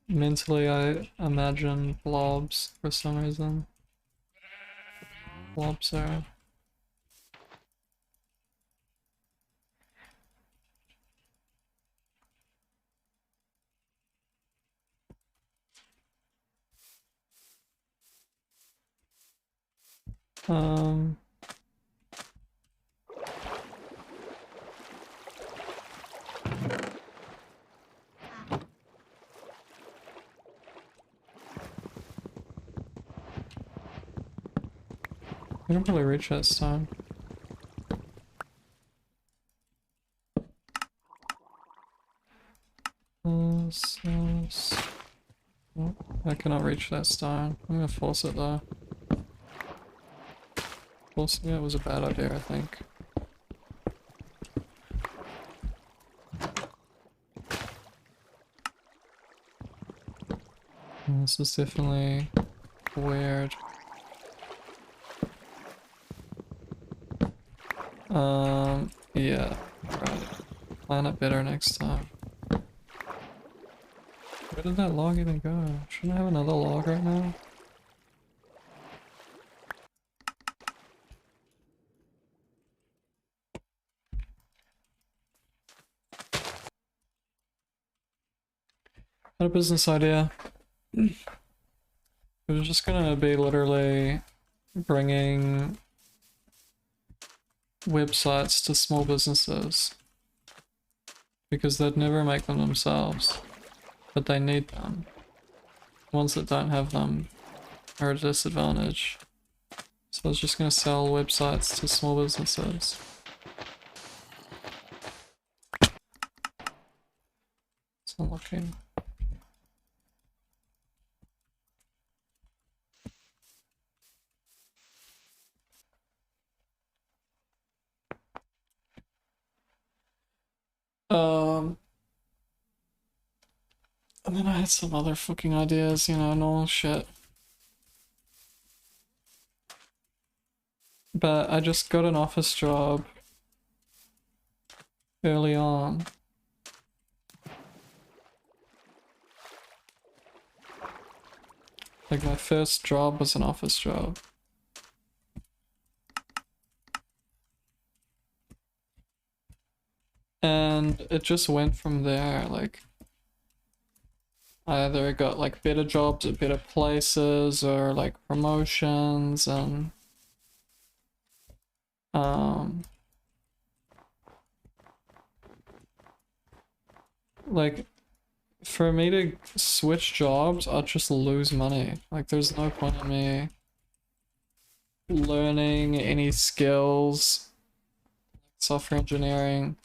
mentally I imagine blobs for some reason. Blobs are... I can probably reach that stone. Oh, I cannot reach that stone. I'm gonna force it though. Forcing it was a bad idea, I think. This is definitely weird. Yeah, right. Plan it better next time. Where did that log even go? Shouldn't I have another log right now? Had a business idea. It was just gonna be literally bringing websites to small businesses because they'd never make them themselves, but they need them. Ones that don't have them are at a disadvantage. So I was just gonna sell websites to small businesses. It's not looking. And then I had some other fucking ideas, you know, normal shit. But I just got an office job early on. Like my first job was an office job. And it just went from there, like I either got like better jobs at better places or like promotions and like for me to switch jobs, I'll just lose money. Like there's no point in me learning any skills, software engineering.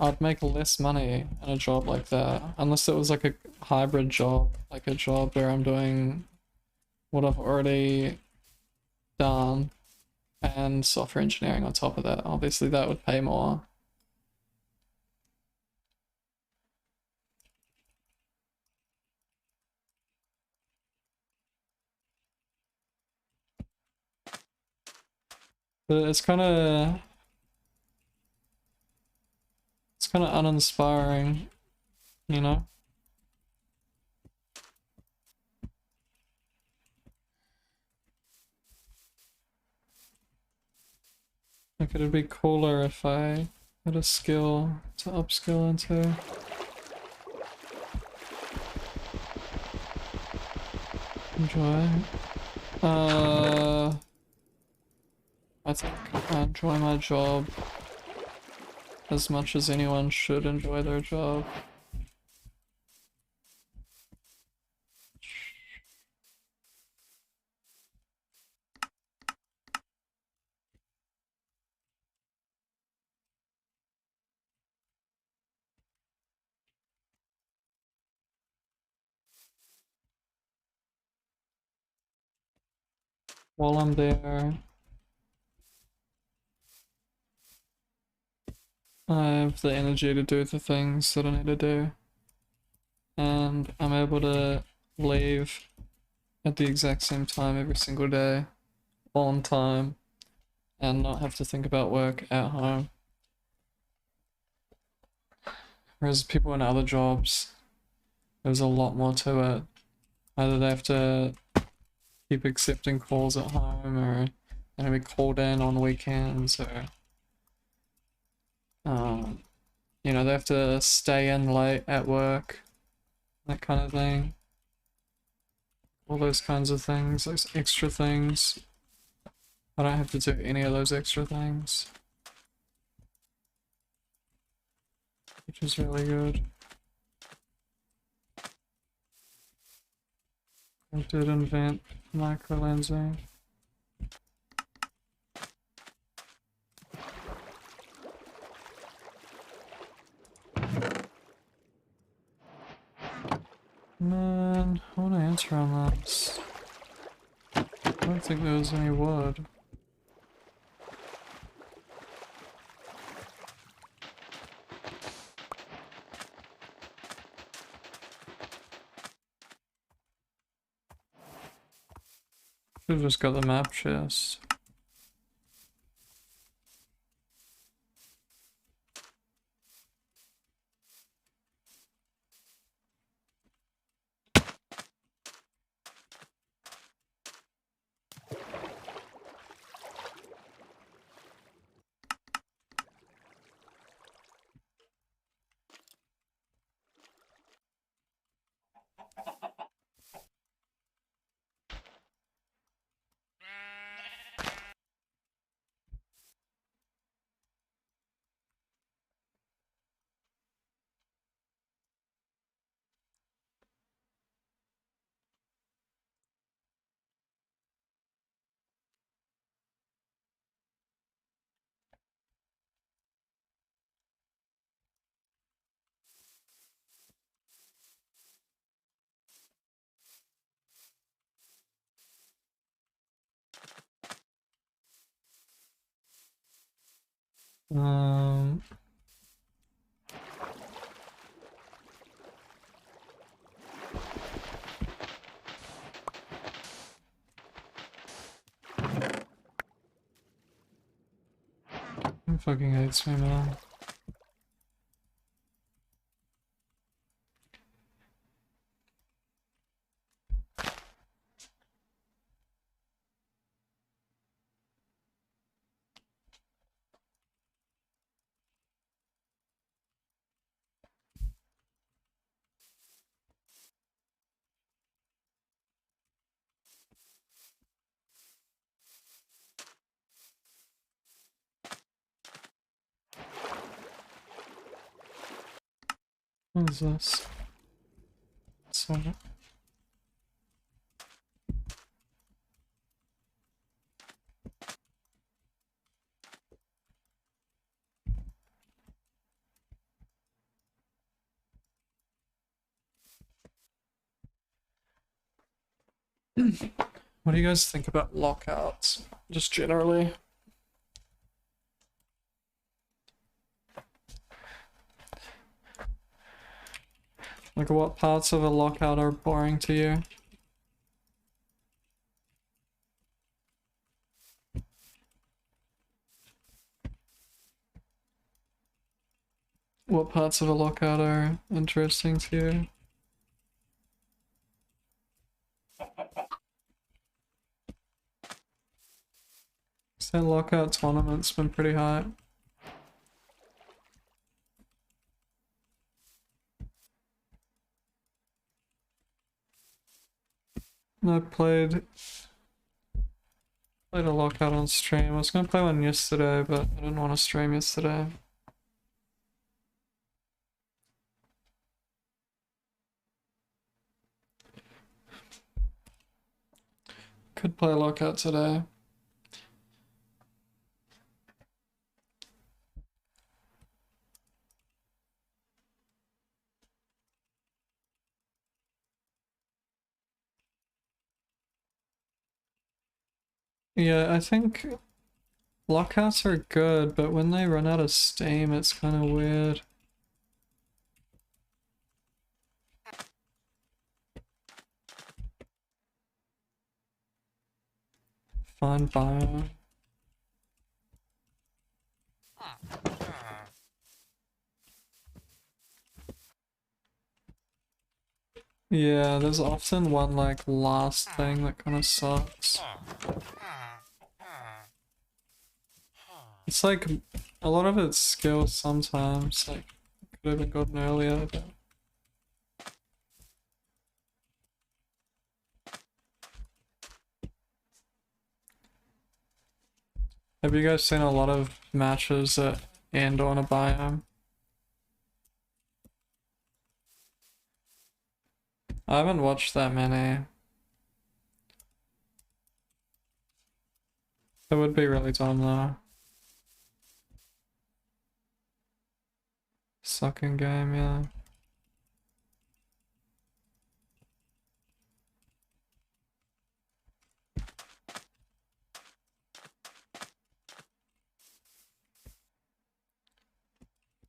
I'd make less money in a job like that, unless it was like a hybrid job, like a job where I'm doing what I've already done and software engineering on top of that. Obviously that would pay more. But it's kind of uninspiring, you know? Like it'd be cooler if I had a skill to upskill into. Enjoy. I think I enjoy my job as much as anyone should enjoy their job. While I'm there, I have the energy to do the things that I need to do. And I'm able to leave at the exact same time every single day, on time, and not have to think about work at home. Whereas people in other jobs, there's a lot more to it. Either they have to keep accepting calls at home, or they're gonna be called in on weekends, or you know, they have to stay in late at work, that kind of thing. All those kinds of things, those extra things. I don't have to do any of those extra things, which is really good. I did invent micro lensing. Man, I want to answer on this. I don't think there was any wood. Should've just got the map chest. Um, Who fucking hates me, man? What is this? So, what do you guys think about lockouts? Just generally. Like, what parts of a lockout are boring to you? What parts of a lockout are interesting to you? So lockout tournament's been pretty high. I played a lockout on stream. I was gonna play one yesterday, but I didn't want to stream yesterday. Could play lockout today. Yeah, I think lockouts are good, but when they run out of steam, it's kind of weird. Fine bio. Yeah, there's often one like last thing that kind of sucks. It's like a lot of it's skill sometimes, like could have been gotten earlier, but have you guys seen a lot of matches that end on a biome? I haven't watched that many. It would be really dumb though. Sucking game, yeah.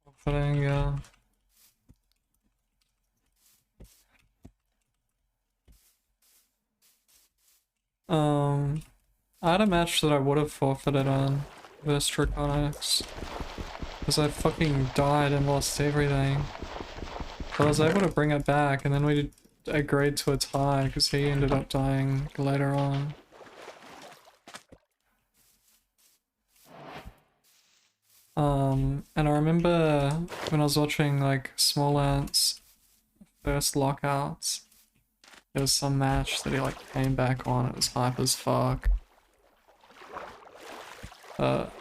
Forfeiting, yeah. I had a match that I would have forfeited on versus Draconics. Because I fucking died and lost everything. But I was able to bring it back, and then we agreed to a tie because he ended up dying later on. And I remember when I was watching like Small Ant's first lockouts, there was some match that he like came back on, it was hype as fuck. That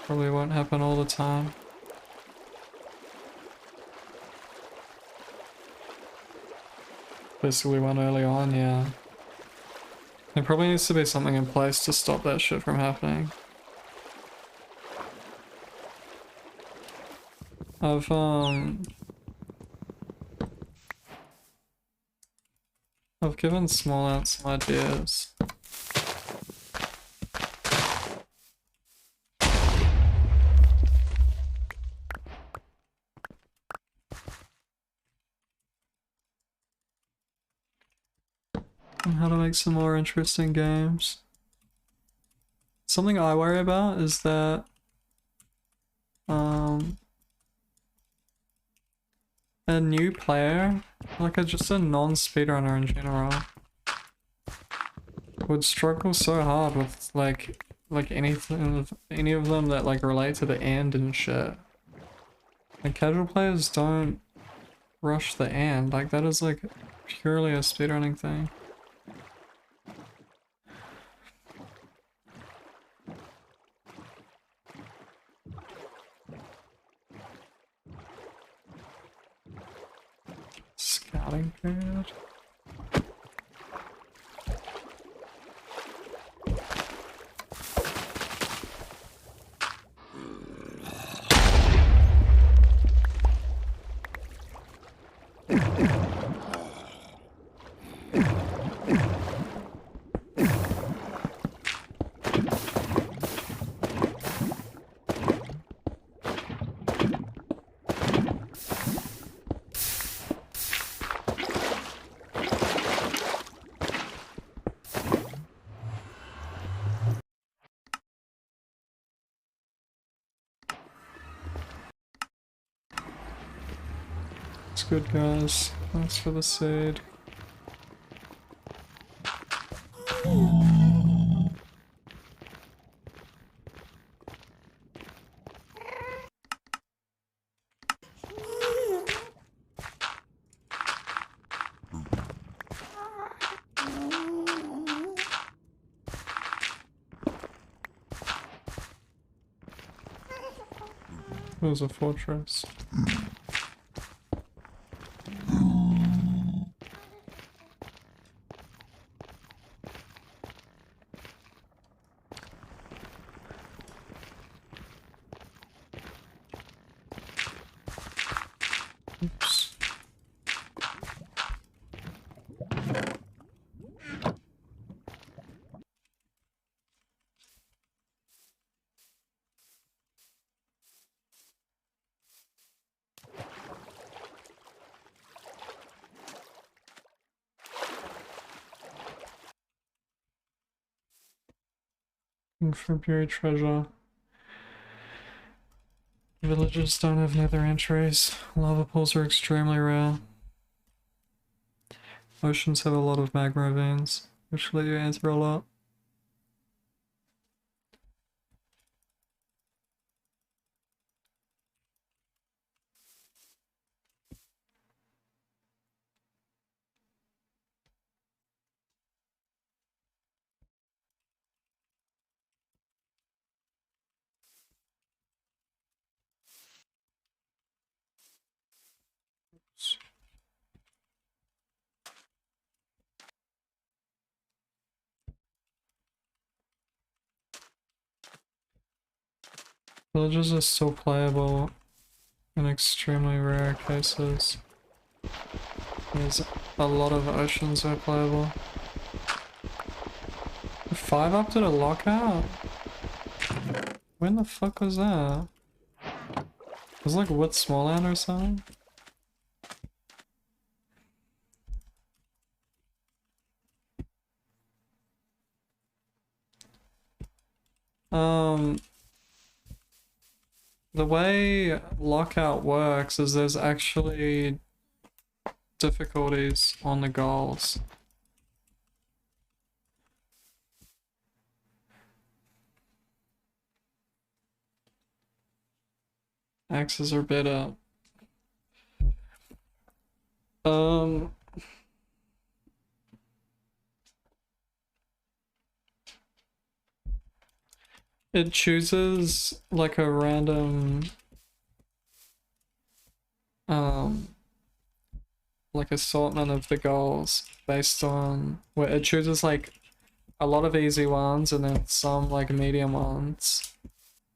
probably won't happen all the time. Basically went early on, yeah. There probably needs to be something in place to stop that shit from happening. I've given Small Ant some ideas. how to make some more interesting games. Something I worry about is that a new player, like just a non-speedrunner in general, would struggle so hard with like any of them that like relate to the end and shit. Like casual players don't rush the end, like that is like purely a speedrunning thing. Scouting period. It's good, guys. Thanks for the seed. It was a fortress. Oops. For buried treasure. Villages don't have nether entries. Lava pools are extremely rare. Oceans have a lot of magma veins, which let you enter a lot. Villages are still playable in extremely rare cases. There's a lot of oceans are playable. 5 up to the lockout? When the fuck was that? It was like what Smallland or something? The way lockout works is there's actually difficulties on the goals. Axes are better. It chooses like a random like assortment of the goals based on where it chooses like a lot of easy ones and then some like medium ones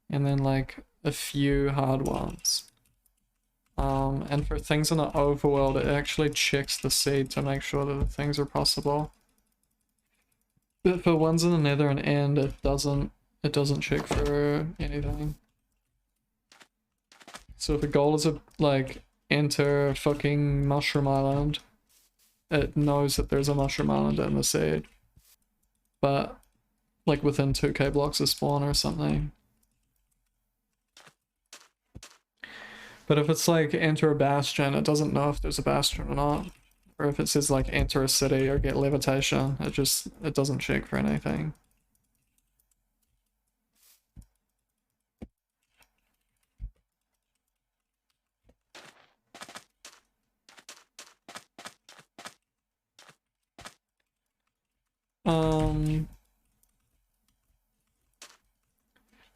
and then like a few hard ones. And for things in the overworld, it actually checks the seed to make sure that the things are possible. But for ones in the nether and end, it doesn't check for anything. So if a goal is a like enter fucking Mushroom Island, it knows that there's a mushroom island in the seed, but like within 2k blocks of spawn or something. But if it's like enter a bastion, it doesn't know if there's a bastion or not. Or if it says like enter a city or get levitation, it doesn't check for anything.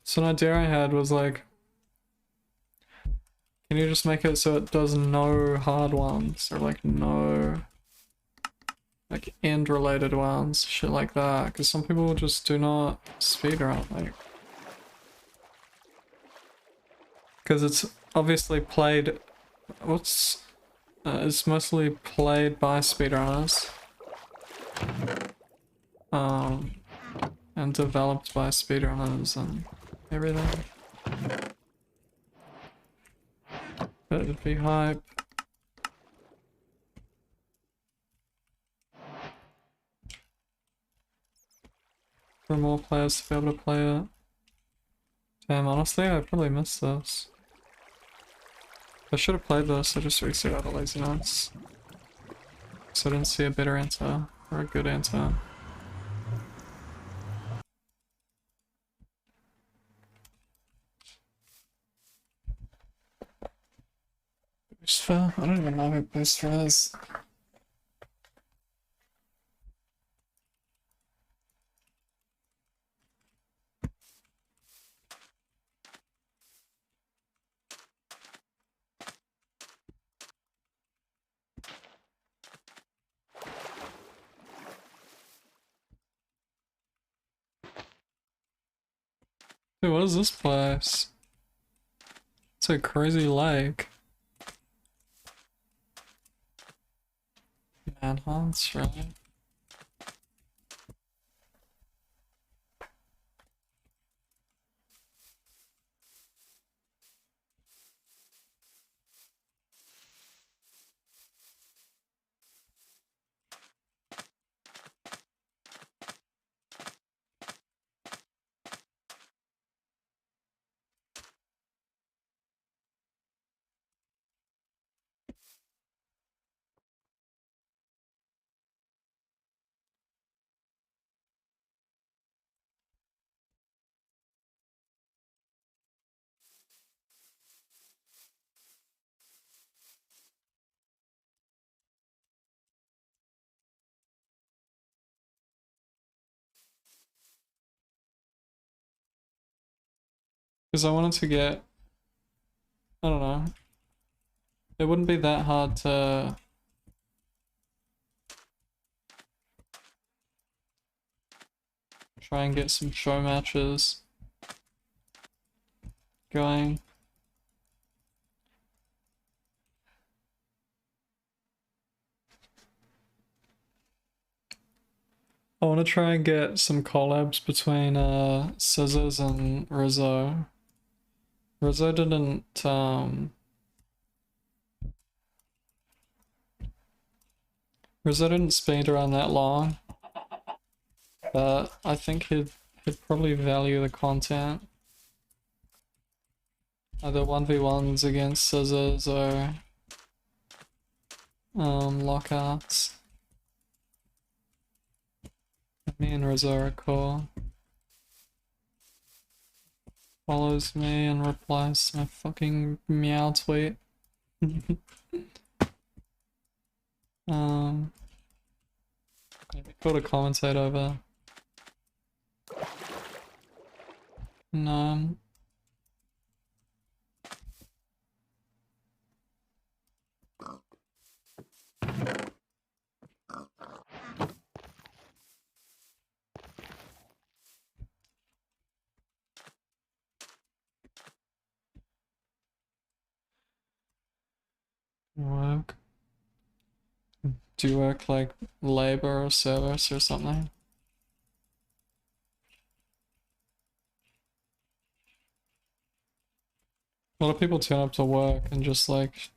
So an idea I had was like, can you just make it so it does no hard ones or like no like end related ones, shit like that, because some people just do not speedrun, like, because it's obviously played, it's mostly played by speedrunners, and developed by speedrunners and everything. But it'd be hype. For more players to be able to play it. Damn, honestly, I probably missed this. I should have played this, I just restarted out of laziness. So I didn't see a better answer, or a good answer. Booster? I don't even know who Booster is. Dude, what is this place? It's a crazy lake. Manhunts, really? Because I wanted to get, I don't know, it wouldn't be that hard to try and get some show matches going. I want to try and get some collabs between Scissors and Rizzo. Rizzo didn't speed around that long, but I think he'd probably value the content. Either 1v1s against Scissors or lockouts. Me and Rizzo are cool. Follows me and replies to my fucking meow tweet. Maybe cool to commentate over. No. Work. Do you work like labor or service or something? A lot of people turn up to work and just like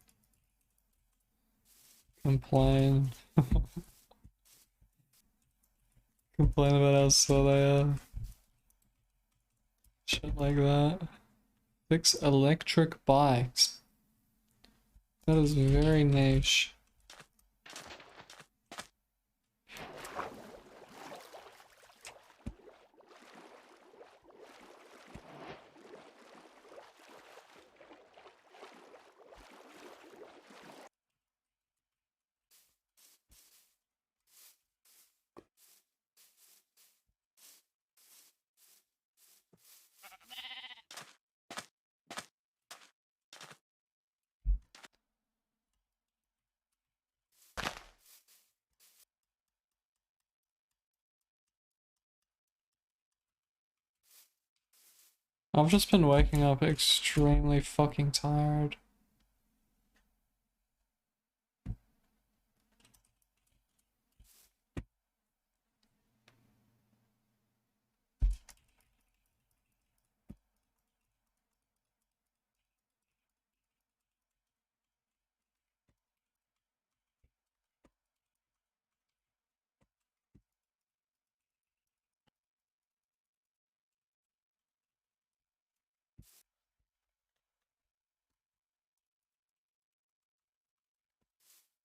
complain. Complain about how slow they are. Shit like that. Fix electric bikes. That is very niche. I've just been waking up extremely fucking tired.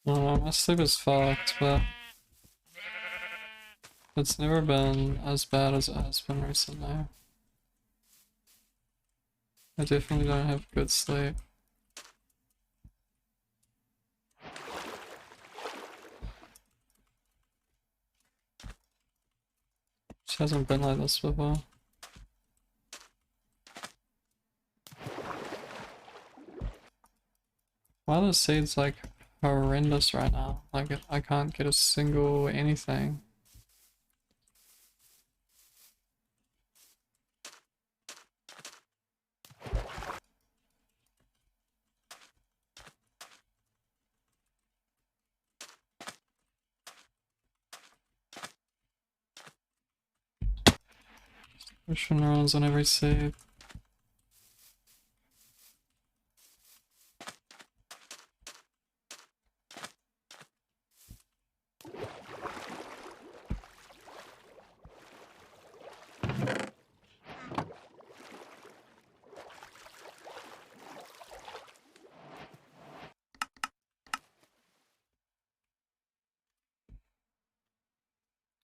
I don't know, my sleep is fucked, but it's never been as bad as it has been recently. I definitely don't have good sleep. Just hasn't been like this before. Why are the seeds like horrendous right now? Like I can't get a single anything. Ocean runs on every seed.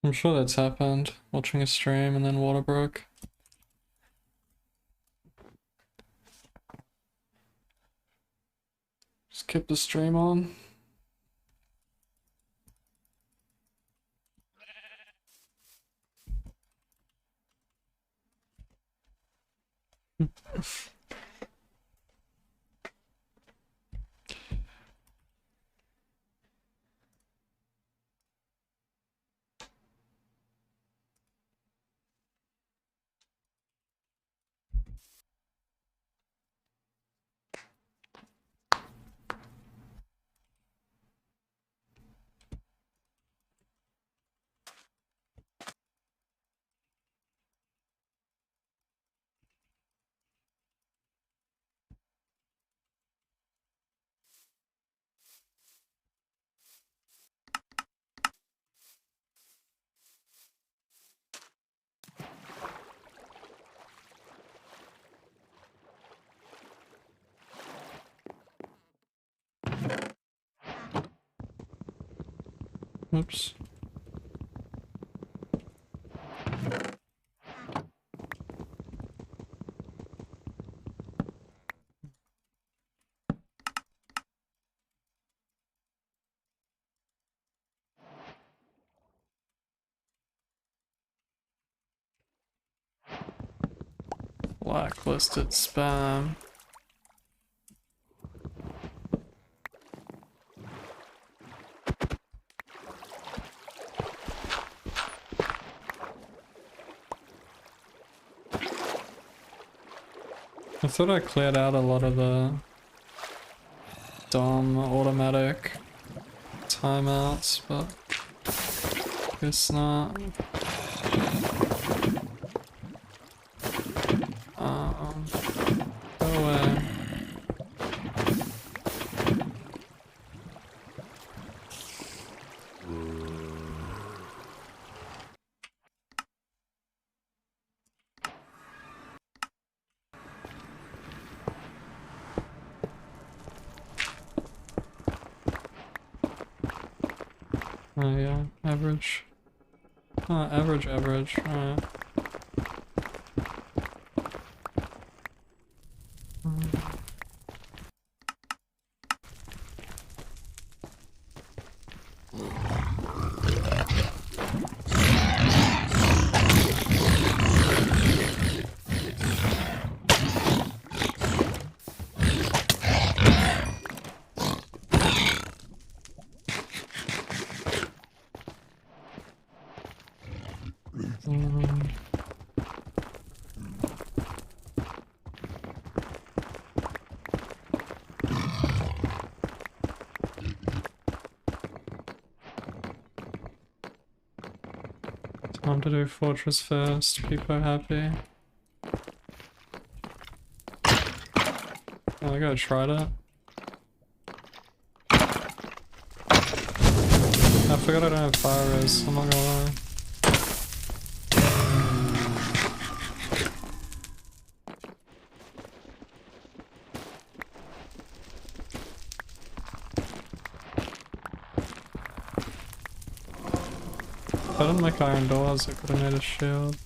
I'm sure that's happened. Watching a stream and then water broke. Just kept the stream on. Oops. Blacklisted spam. I thought I cleared out a lot of the dumb automatic timeouts, but guess not. Go away. Oh yeah, average. Average, alright. Time to do fortress first, people are happy. Oh, I gotta try that. I forgot I don't have fire res, I'm not gonna lie. If I didn't make iron doors, I could have made a shield.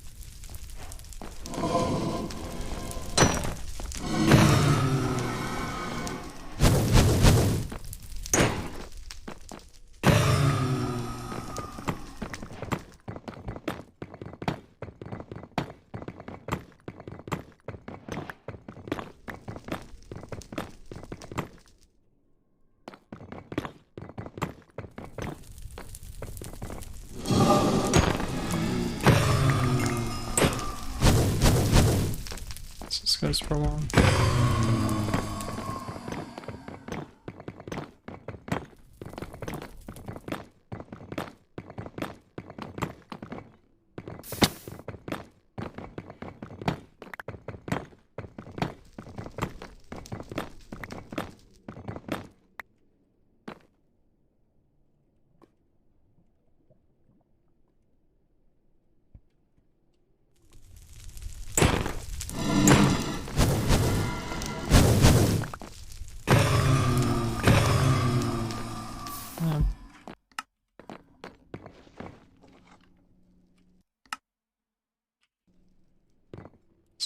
This goes for long.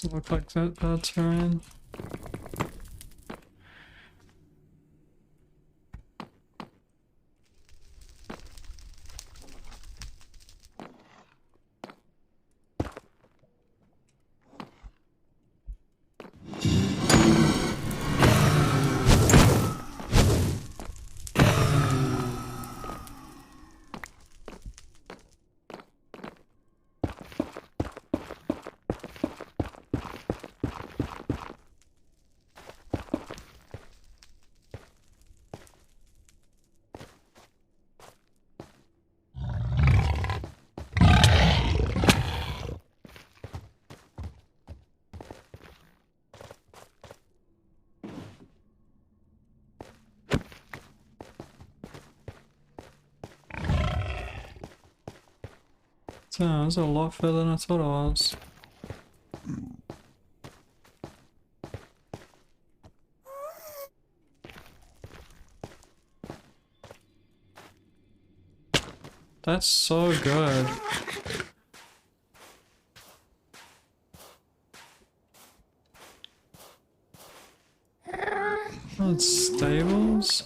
Doesn't look like that bad terrain. So, that's a lot further than I thought it was. That's so good. Oh, it's stables?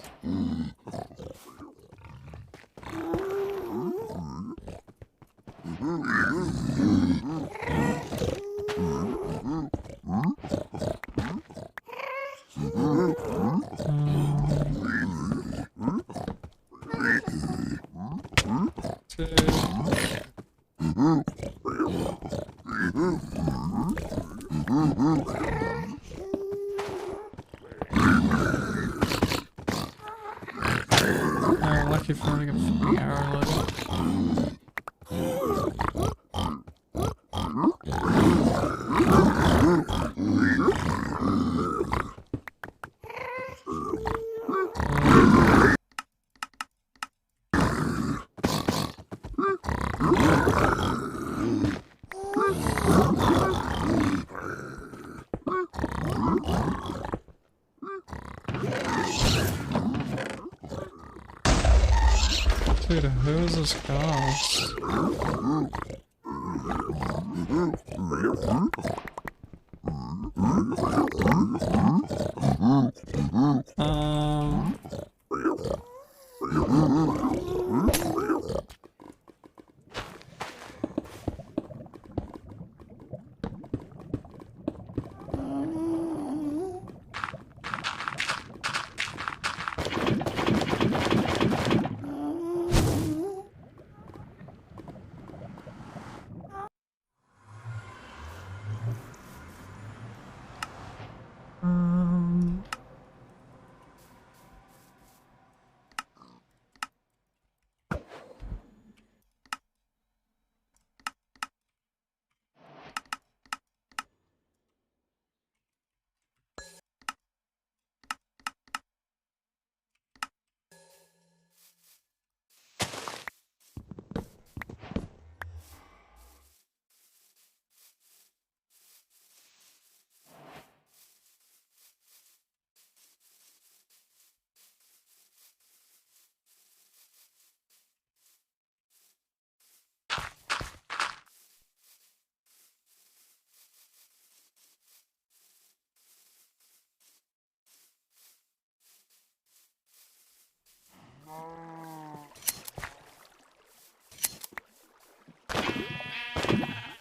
Oh, lucky for having a fucking arrow load. Dude, Dude, who is this cast? Um, um,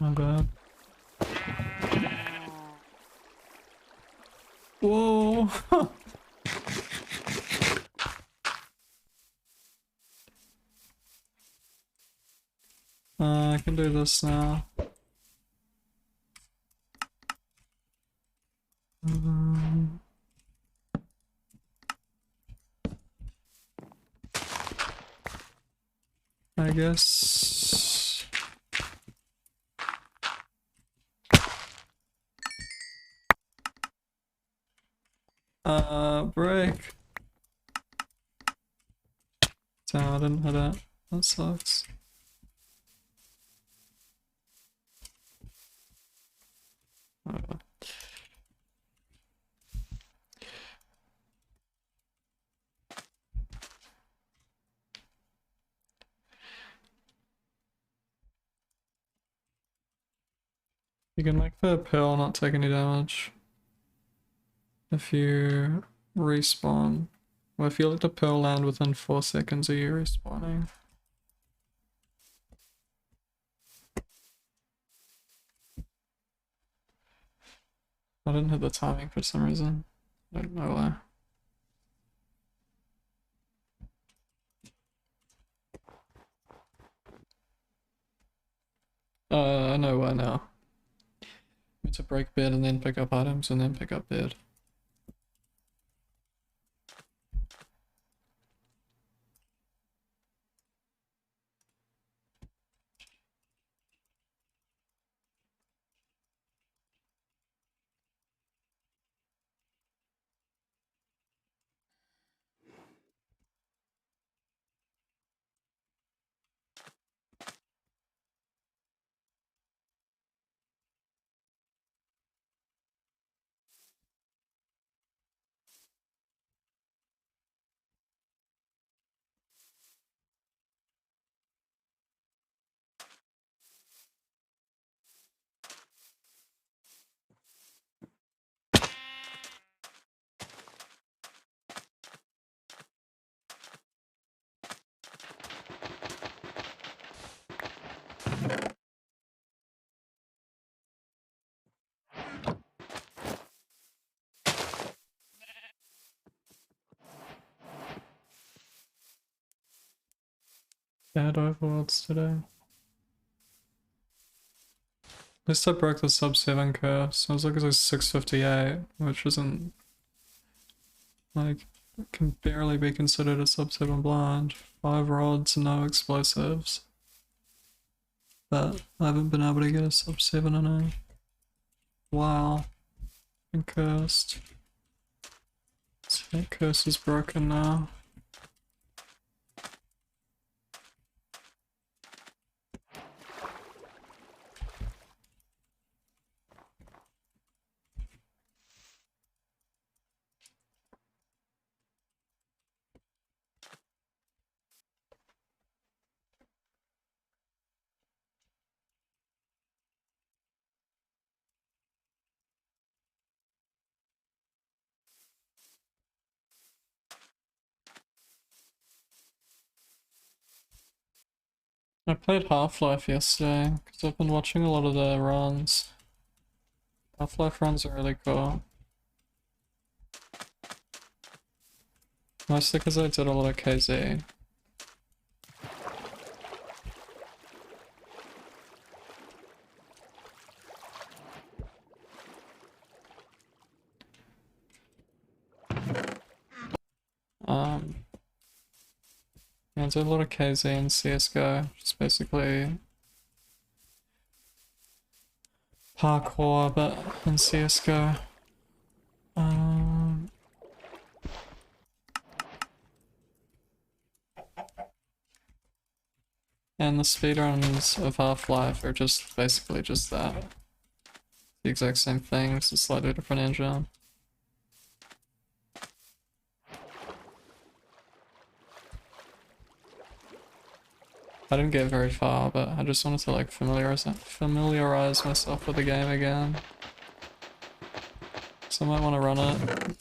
my bad. Whoa! I can do this now. Um, I guess. Break. Damn, I didn't hit it. That sucks. Oh. You can make the pill not take any damage if you respawn. Well, if you let the pill land within 4 seconds of you respawning. I didn't hit the timing for some reason. I don't know why. I know why now. Need to break bed and then pick up items and then pick up bed. Bad overworlds today. At least I broke the sub 7 curse. I was looking at 658, which isn't like can barely be considered a sub 7 blind. 5 rods, no explosives. But I haven't been able to get a sub 7 in a while. And cursed. So that curse is broken now. I played Half-Life yesterday because I've been watching a lot of the runs. Half-Life runs are really cool. Mostly because I did a lot of KZ. Yeah, I did a lot of KZ and CSGO, just basically parkour, but in CSGO. And the speedruns of Half-Life are just basically just that. The exact same thing, it's a slightly different engine. I didn't get very far, but I just wanted to like familiarize myself with the game again. So I might want to run it.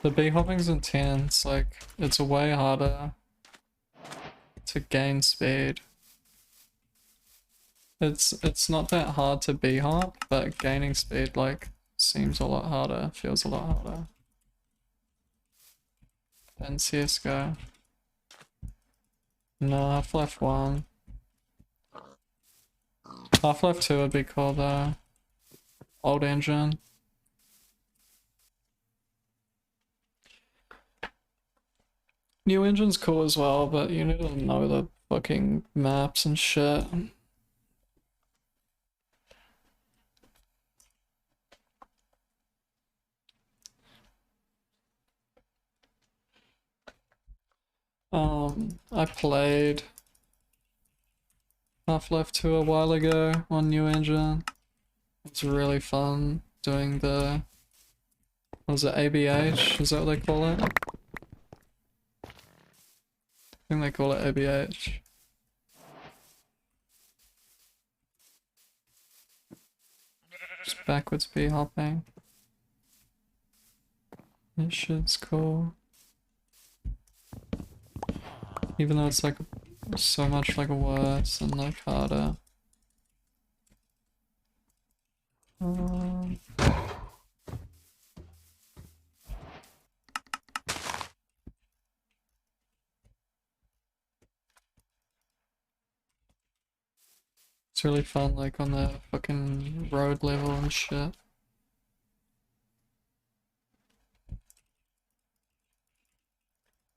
The bee hopping's intense, like it's way harder to gain speed. It's not that hard to bee hop, but gaining speed like seems a lot harder, feels a lot harder than CSGO. No, Half-Life 1. Half-Life 2 would be cool though. Old engine. New engine's cool as well, but you need to know the fucking maps and shit. I played Half-Life 2 a while ago on new engine. It's really fun doing the, what is it, ABH? Is that what they call it? I think they call it ABH. Just backwards bee hopping. This shit's cool. Even though it's like so much like worse and like harder. It's really fun like on the fucking road level and shit.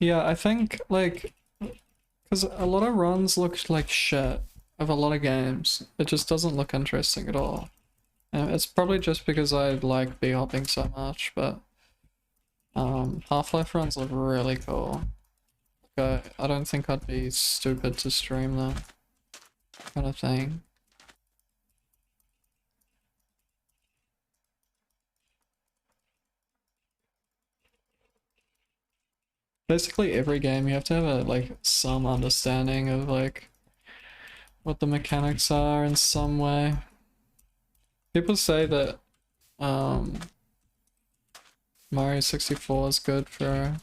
Yeah, I think like, because a lot of runs look like shit of a lot of games. It just doesn't look interesting at all. And it's probably just because I like bee hopping so much, but Half-Life runs look really cool. Like, I don't think I'd be stupid to stream them, kind of thing. Basically every game you have to have a like some understanding of like what the mechanics are in some way. People say that Mario 64 is good for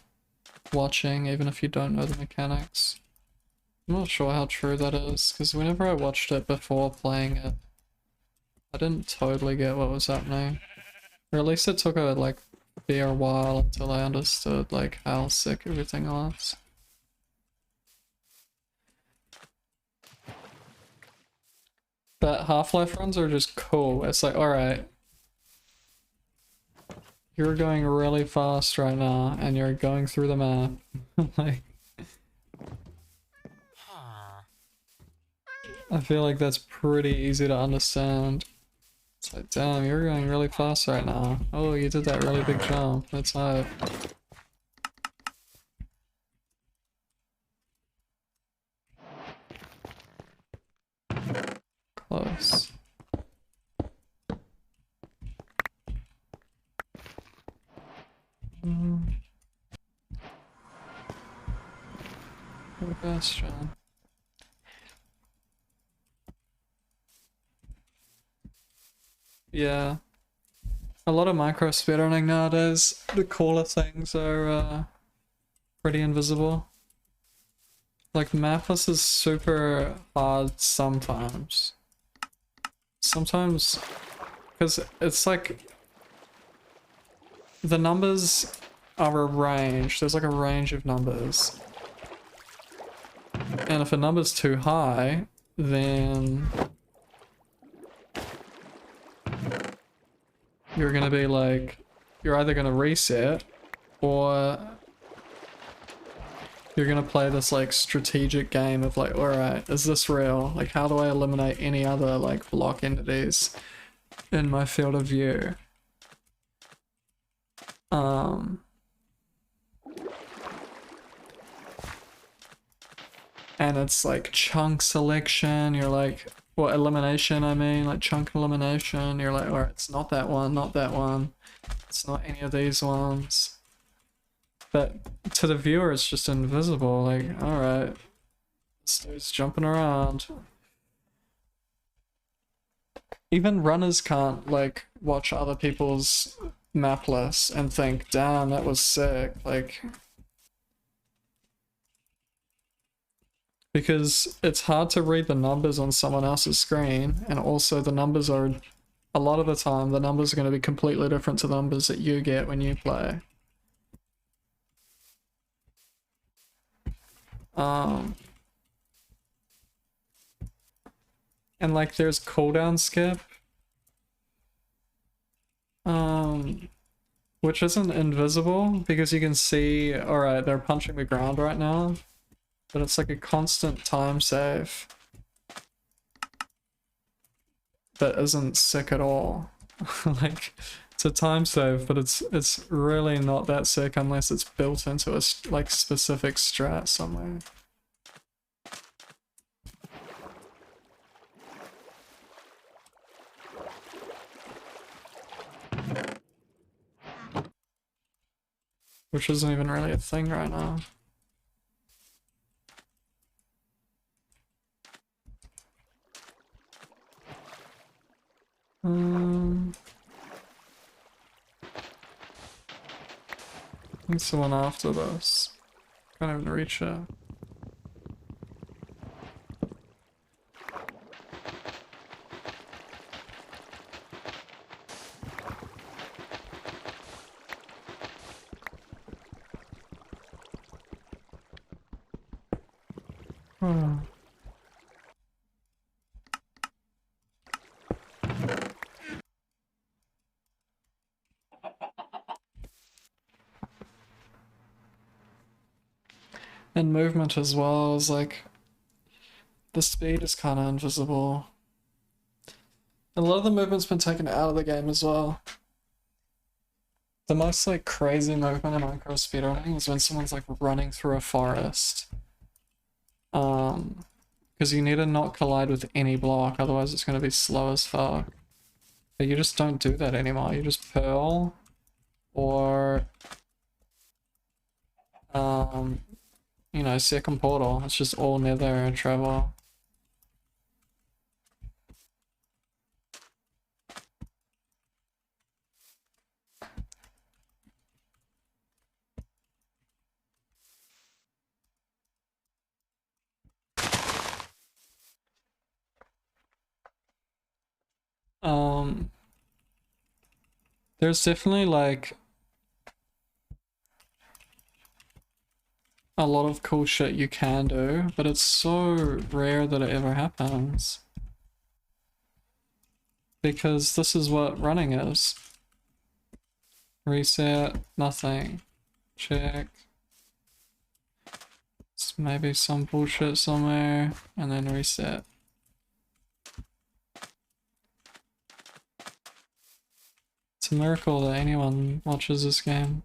watching even if you don't know the mechanics. I'm not sure how true that is, because whenever I watched it before playing it, I didn't totally get what was happening. Or at least it took a like fair while until I understood like how sick everything was. But Half-Life runs are just cool. It's like, alright, you're going really fast right now and you're going through the map. Like, I feel like that's pretty easy to understand. It's like, damn, you're going really fast right now. Oh, you did that really big jump. That's hype. Close. Good best, John. Yeah. A lot of micro speedrunning nowadays, the cooler things are pretty invisible. Like Mapless is super hard sometimes. Sometimes, because it's like the numbers are a range. There's like a range of numbers. And if a number's too high, then you're gonna be like, you're either gonna reset or you're gonna play this like strategic game of like, alright, is this real? Like, how do I eliminate any other like block entities in my field of view? And it's like chunk selection, you're like, well, elimination, I mean, like chunk elimination, you're like, alright, it's not that one, not that one, it's not any of these ones. But to the viewer, it's just invisible, like, alright, this dude's jumping around. Even runners can't, like, watch other people's map lists and think, damn, that was sick, like... Because it's hard to read the numbers on someone else's screen, and also the numbers are, a lot of the time, the numbers are going to be completely different to the numbers that you get when you play. And like there's cooldown skip, which isn't invisible because you can see, alright, they're punching the ground right now, but it's like a constant time save that isn't sick at all. Like, it's a time save, but it's really not that sick unless it's built into a like specific strat somewhere. Which isn't even really a thing right now. I think someone after this. Can't even reach it. Oh. And movement as well is like, the speed is kind of invisible. A lot of the movement's been taken out of the game as well. The most like crazy movement in micro speedrunning is when someone's like running through a forest. Because you need to not collide with any block, otherwise it's going to be slow as fuck. But you just don't do that anymore. You just pearl or you know, second portal. It's just all nether and travel. There's definitely like a lot of cool shit you can do, but it's so rare that it ever happens. Because this is what running is. Reset, nothing. Check. Maybe some bullshit somewhere, and then reset. It's a miracle that anyone watches this game.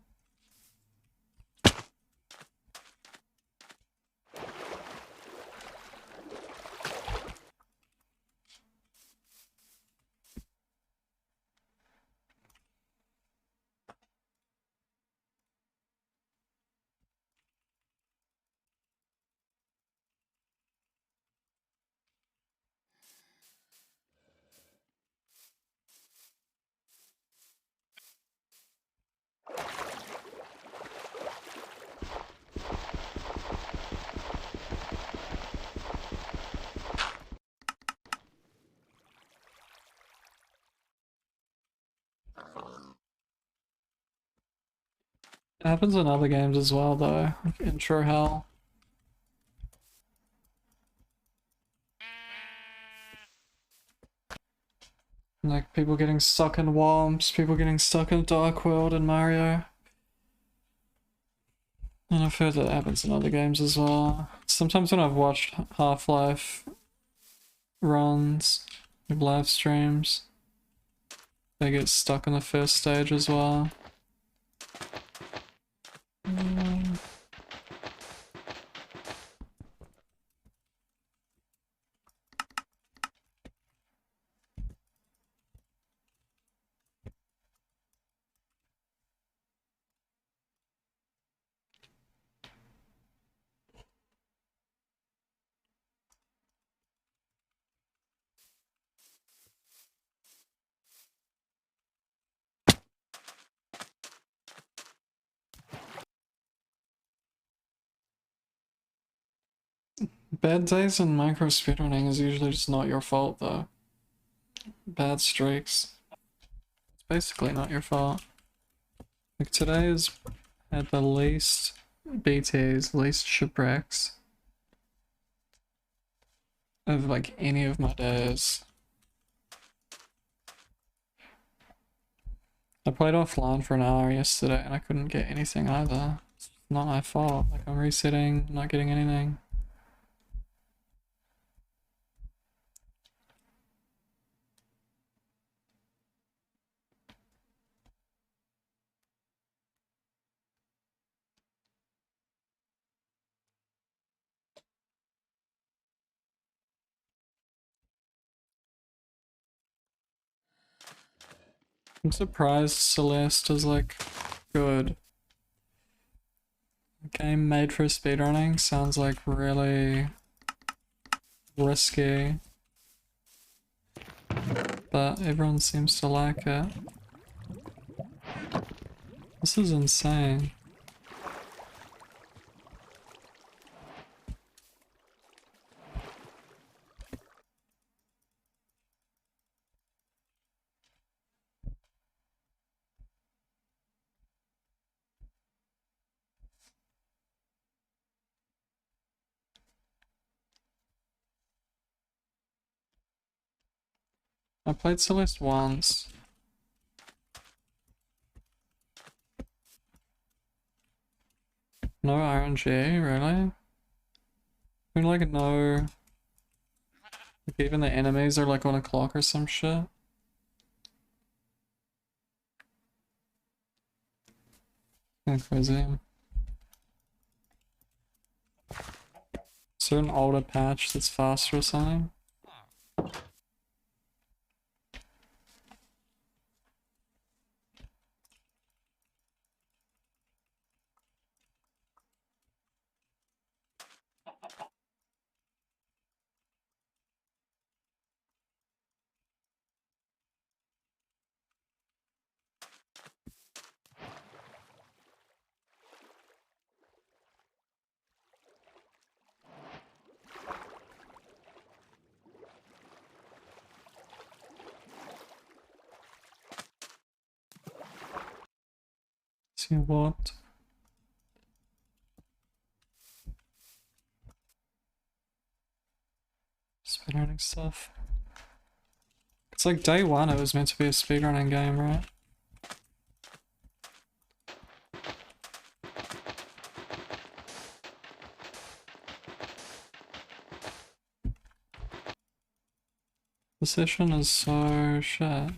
It happens in other games as well, though. Like intro hell. Like people getting stuck in Worms, people getting stuck in Dark World in Mario. And I've heard that happens in other games as well. Sometimes when I've watched Half-Life runs, live streams, they get stuck in the first stage as well. Bad days in micro speedrunning is usually just not your fault though. Bad streaks. It's basically not your fault. Like today's had the least BTs, least shipwrecks of like any of my days. I played offline for an hour yesterday and I couldn't get anything either. It's not my fault. Like I'm resetting, not getting anything. I'm surprised Celeste is like good. A game made for speedrunning sounds like really risky, but everyone seems to like it. This is insane. I played Celeste once. No RNG, really? I mean, like, no. Like, even the enemies are like on a clock or some shit. Kinda crazy. Is there an older patch that's faster or something? See what? Speedrunning stuff. It's like day one, it was meant to be a speedrunning game, right? The session is so shit.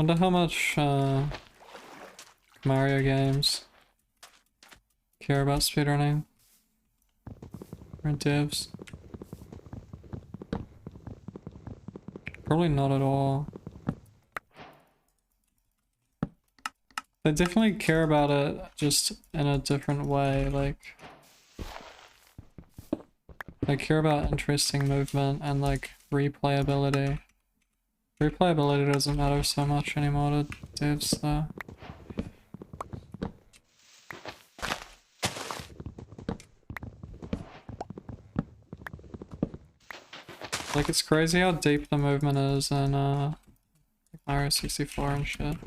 Wonder how much Mario games care about speedrunning or devs. Probably not at all. They definitely care about it, just in a different way. Like, they care about interesting movement and like replayability. Replayability doesn't matter so much anymore to devs though. Like, it's crazy how deep the movement is in Mario 64 and shit.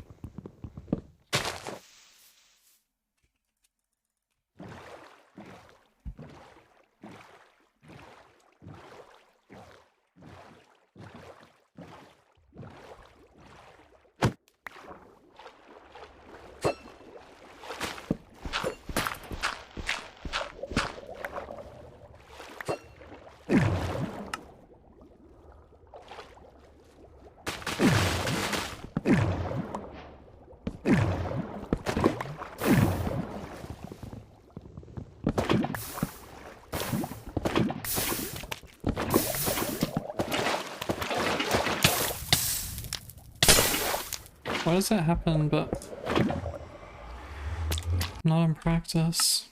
Why does that happen, but not in practice?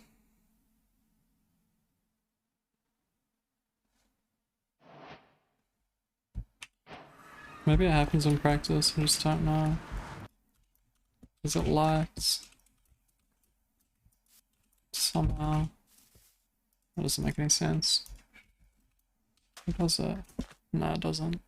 Maybe it happens in practice, I just don't know. Is it lights? Somehow. That doesn't make any sense. Or does it? No, it doesn't.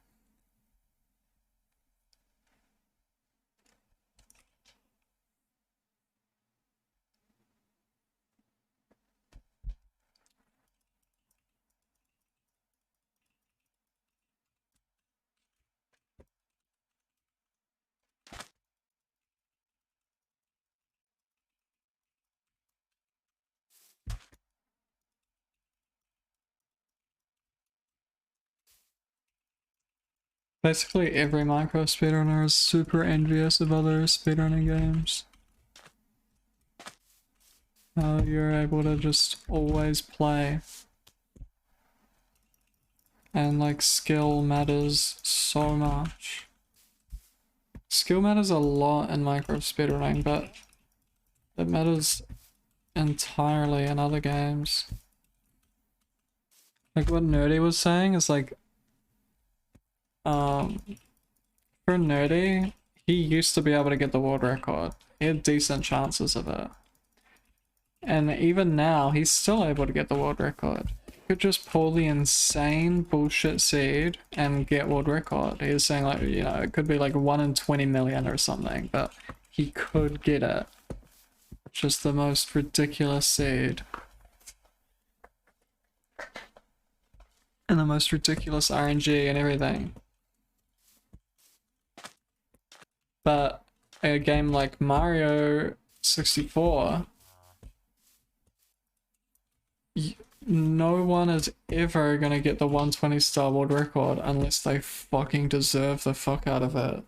Basically every micro speedrunner is super envious of other speedrunning games. How you're able to just always play. And like skill matters so much. Skill matters a lot in micro speedrunning, but it matters entirely in other games. Like what Nerdy was saying is like, for Nerdy, he used to be able to get the world record. He had decent chances of it. And even now, he's still able to get the world record. He could just pull the insane bullshit seed and get world record. He was saying like, you know, it could be like 1 in 20 million or something, but he could get it. Just the most ridiculous seed. And the most ridiculous RNG and everything. But a game like Mario 64, no one is ever gonna get the 120 star world record unless they fucking deserve the fuck out of it.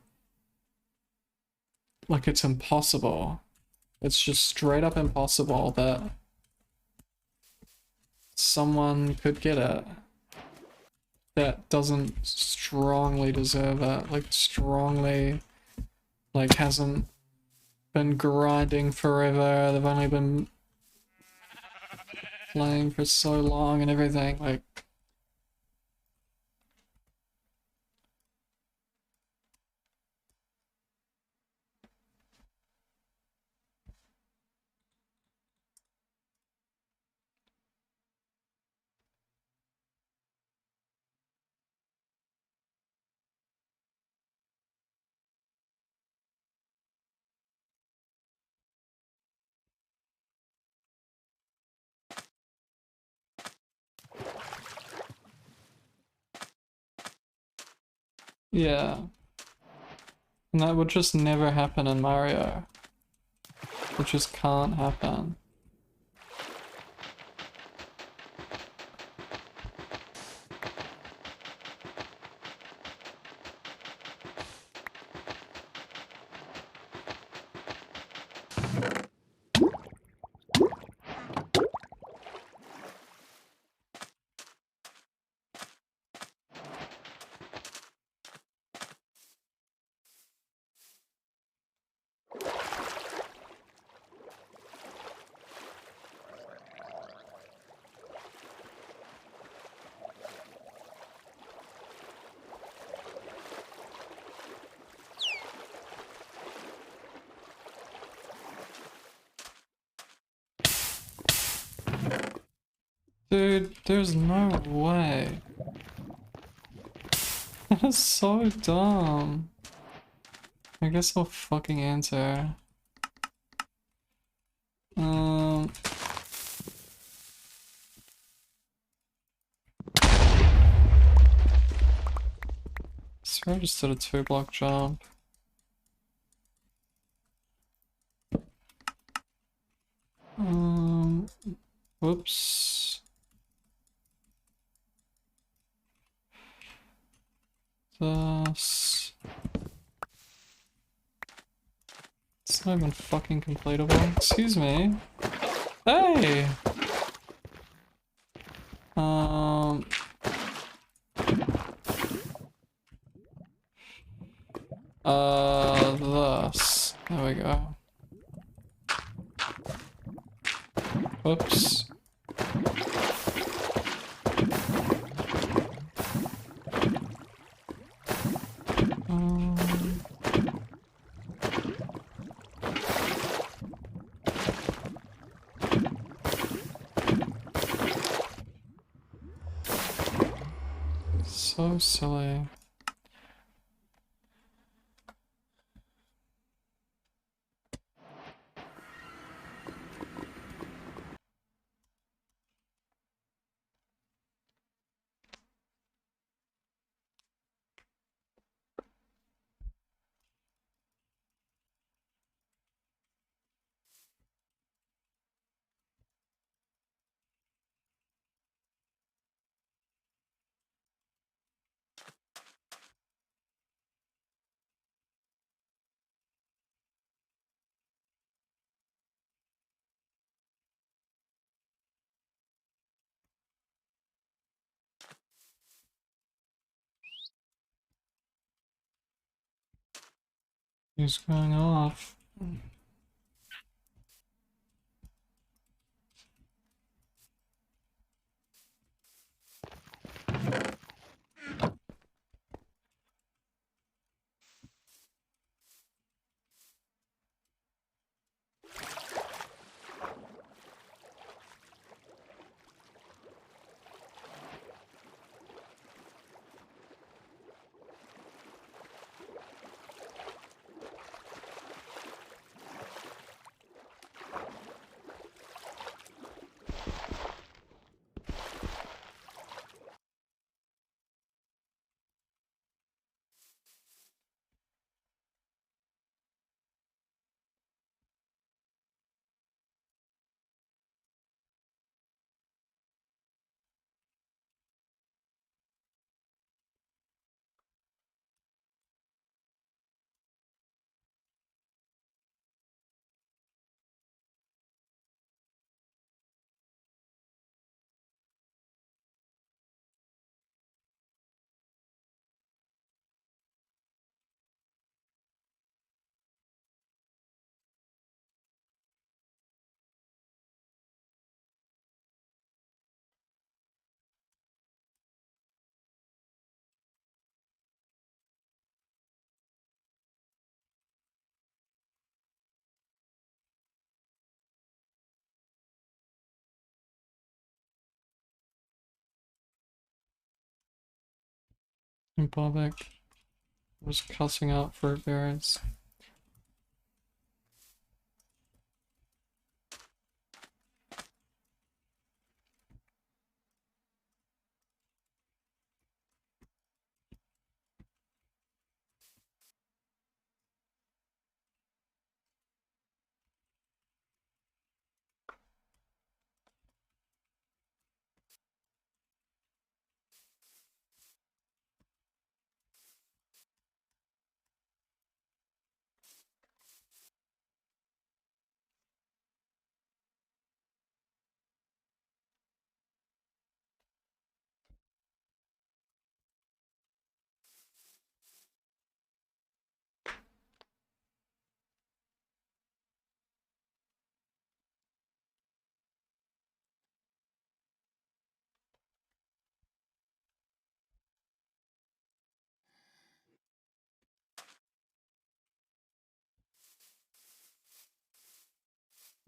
Like, it's impossible. It's just straight up impossible that someone could get it that doesn't strongly deserve it. Like, strongly, like, hasn't been grinding forever. They've only been playing for so long and everything. Like, yeah. And that would just never happen in Mario. It just can't happen. Dude, there's no way. That is so dumb. I guess I'll fucking answer. Um... So I just did a 2-block jump. Whoops. This. It's not even fucking completable. Excuse me. Hey! Thus. There we go. Whoops. Um, so silly. He's going off. And Bobek was cussing out fruit berries.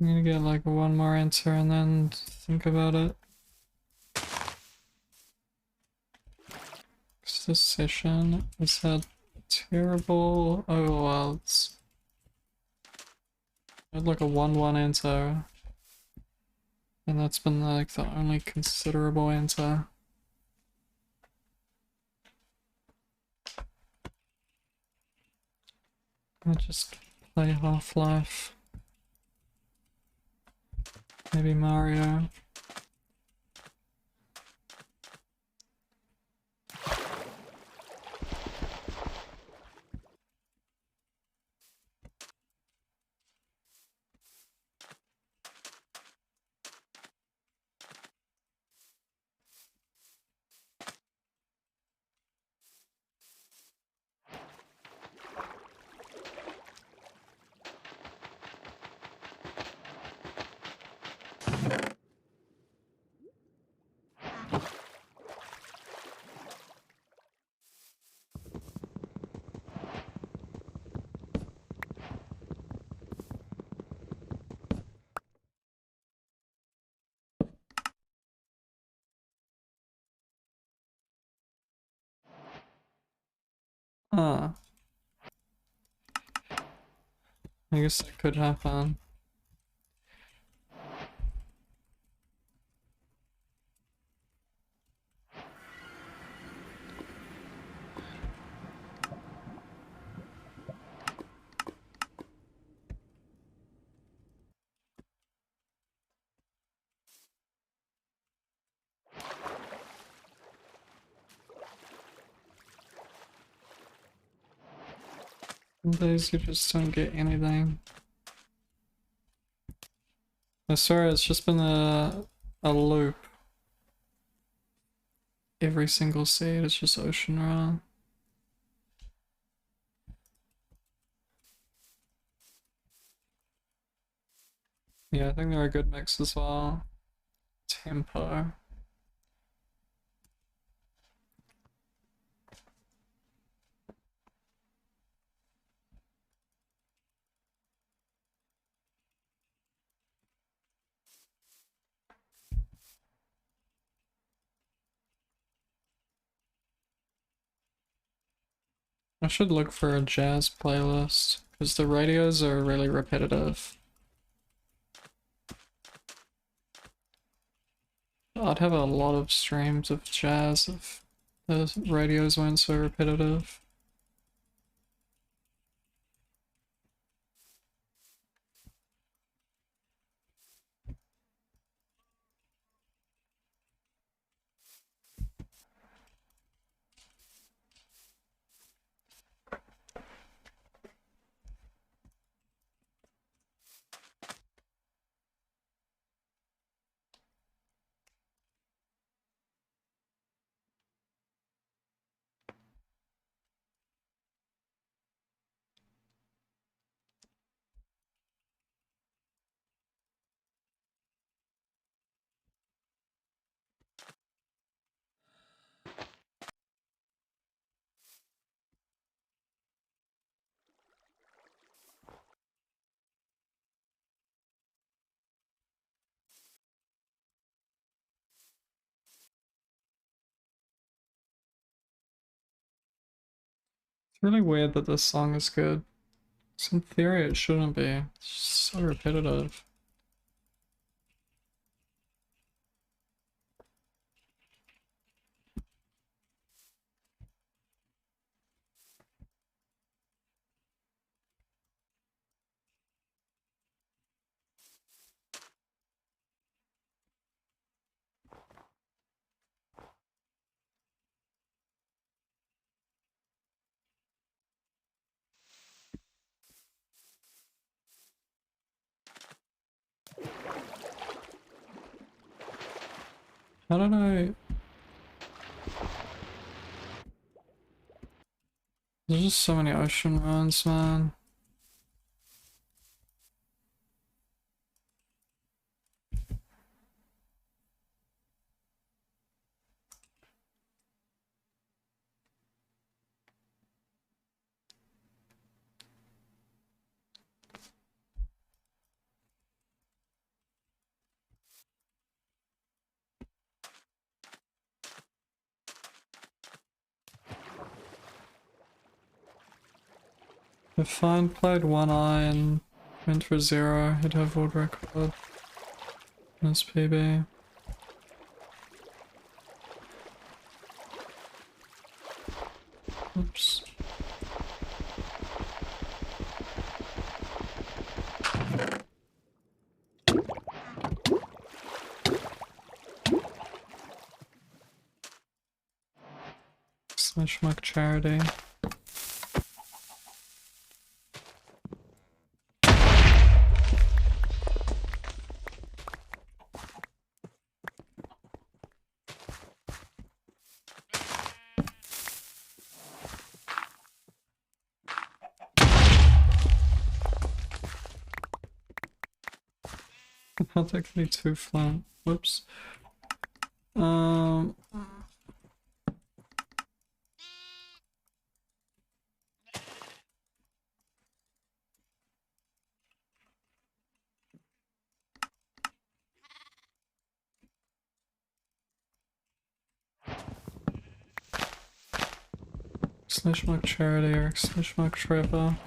I'm gonna get like one more answer and then think about it. this session has had terrible overworlds. I had like a 1-1 enter, and that's been like the only considerable enter. I'll just play Half-Life. Maybe Mario. Ah, I guess that could happen. Some days you just don't get anything. I swear it's just been a loop. Every single seed is just ocean run. Yeah, I think they're a good mix as well. Tempo. I should look for a jazz playlist, because the radios are really repetitive. I'd have a lot of streams of jazz if the radios weren't so repetitive. It's really weird that this song is good. 'Cause in theory it shouldn't be. It's just so repetitive. I don't know. There's just so many ocean runs, man. If Fine played One Eye and went for 0, he'd have world record in his PB. Oops. Smishmuck charity. How that can be too flat. Whoops. Smishmuck charity or Smishmuck Trevor.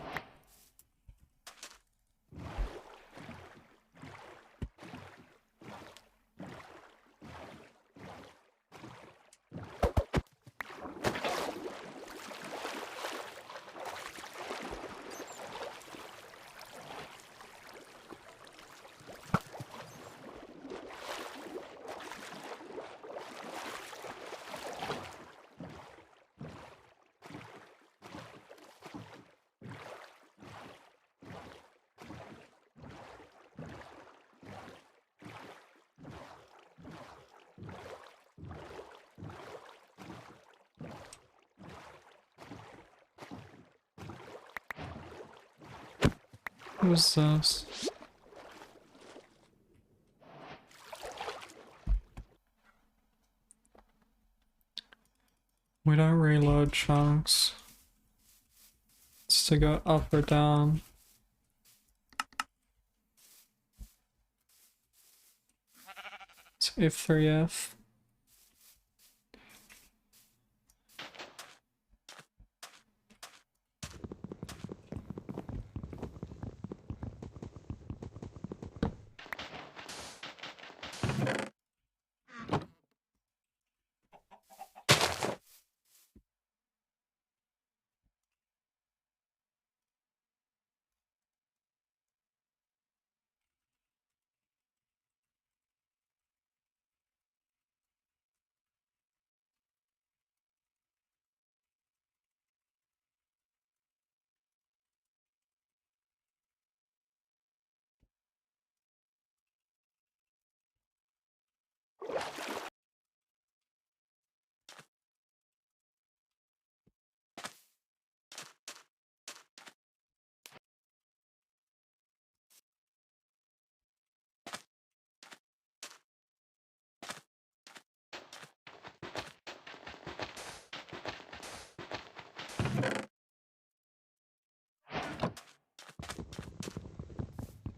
Who's this? We don't reload chunks. It's to go up or down. It's F3F.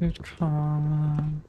Good common.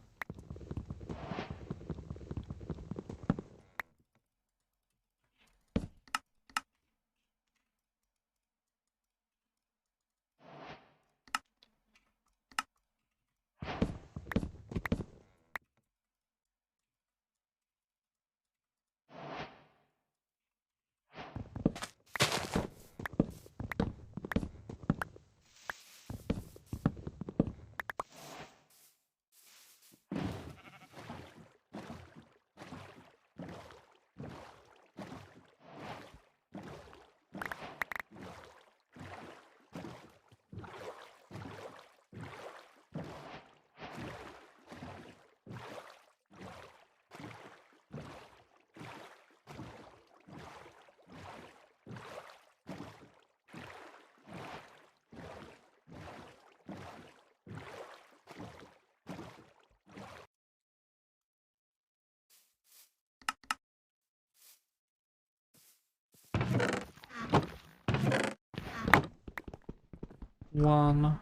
One.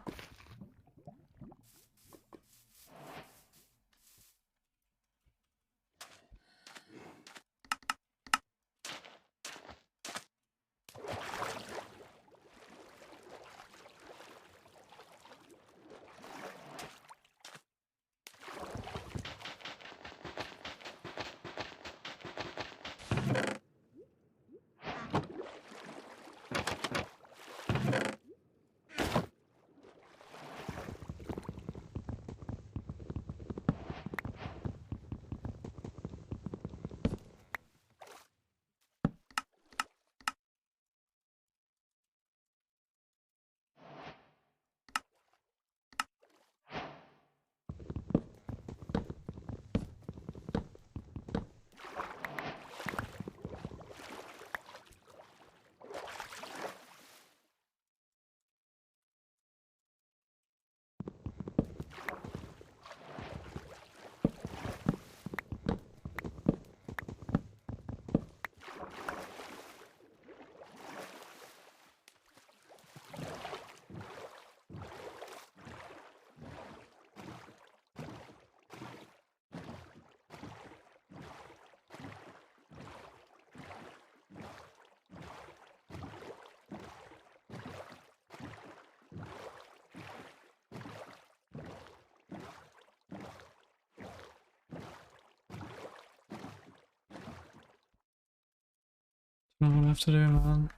I have to do, man.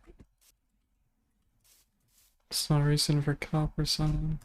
It's not a reason for cop or something.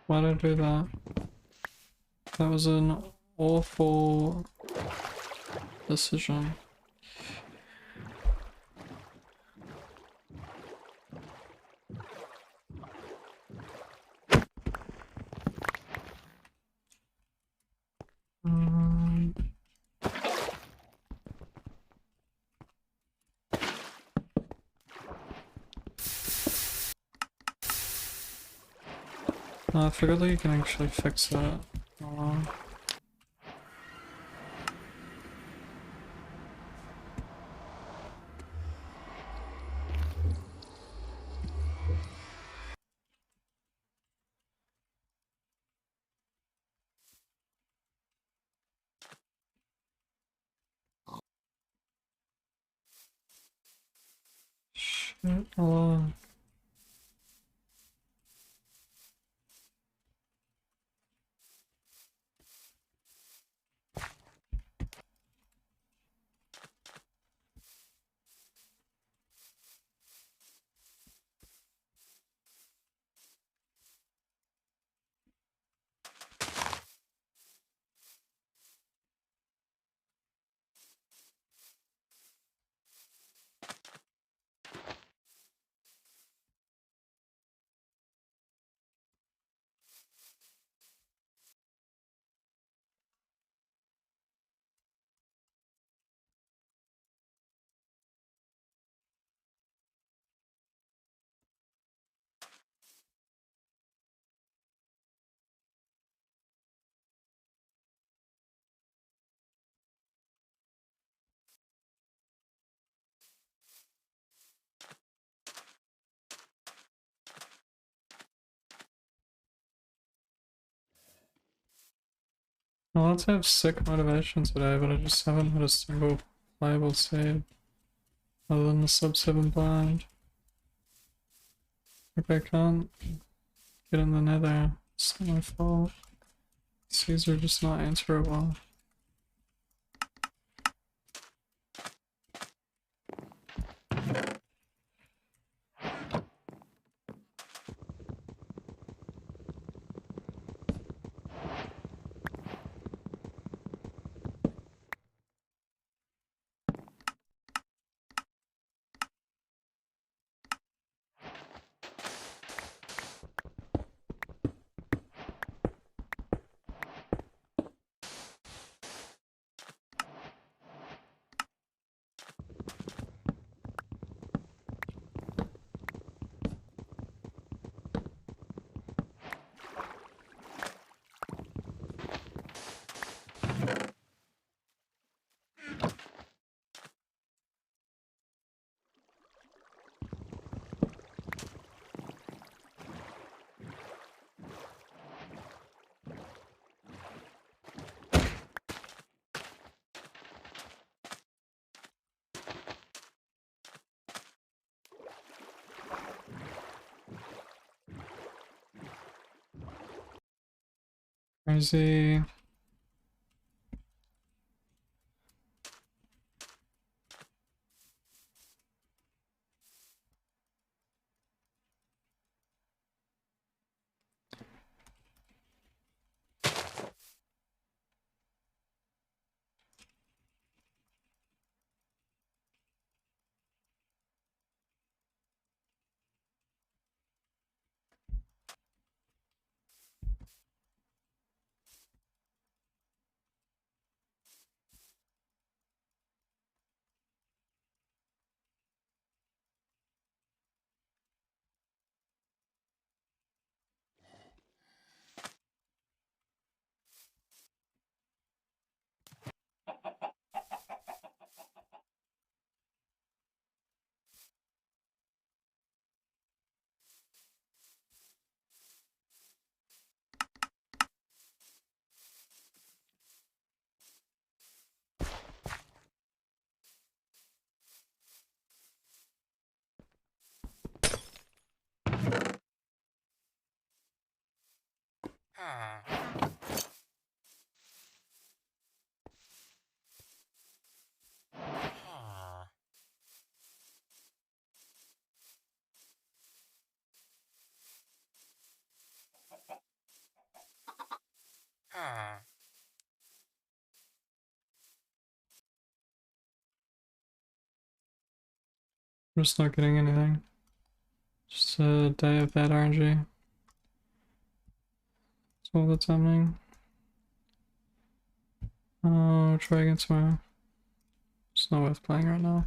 Why did I do that? That was an awful decision. Um, I forgot that you can actually fix that. Shit, well, let's have sick motivation today, but I just haven't had a single playable save other than the sub 7 blind. Like I can't get in the nether. It's not my fault. These are just not answerable. Crazy. I'm just not getting anything. Just a day of bad RNG. That's all that's happening. Oh, try again tomorrow. It's not worth playing right now.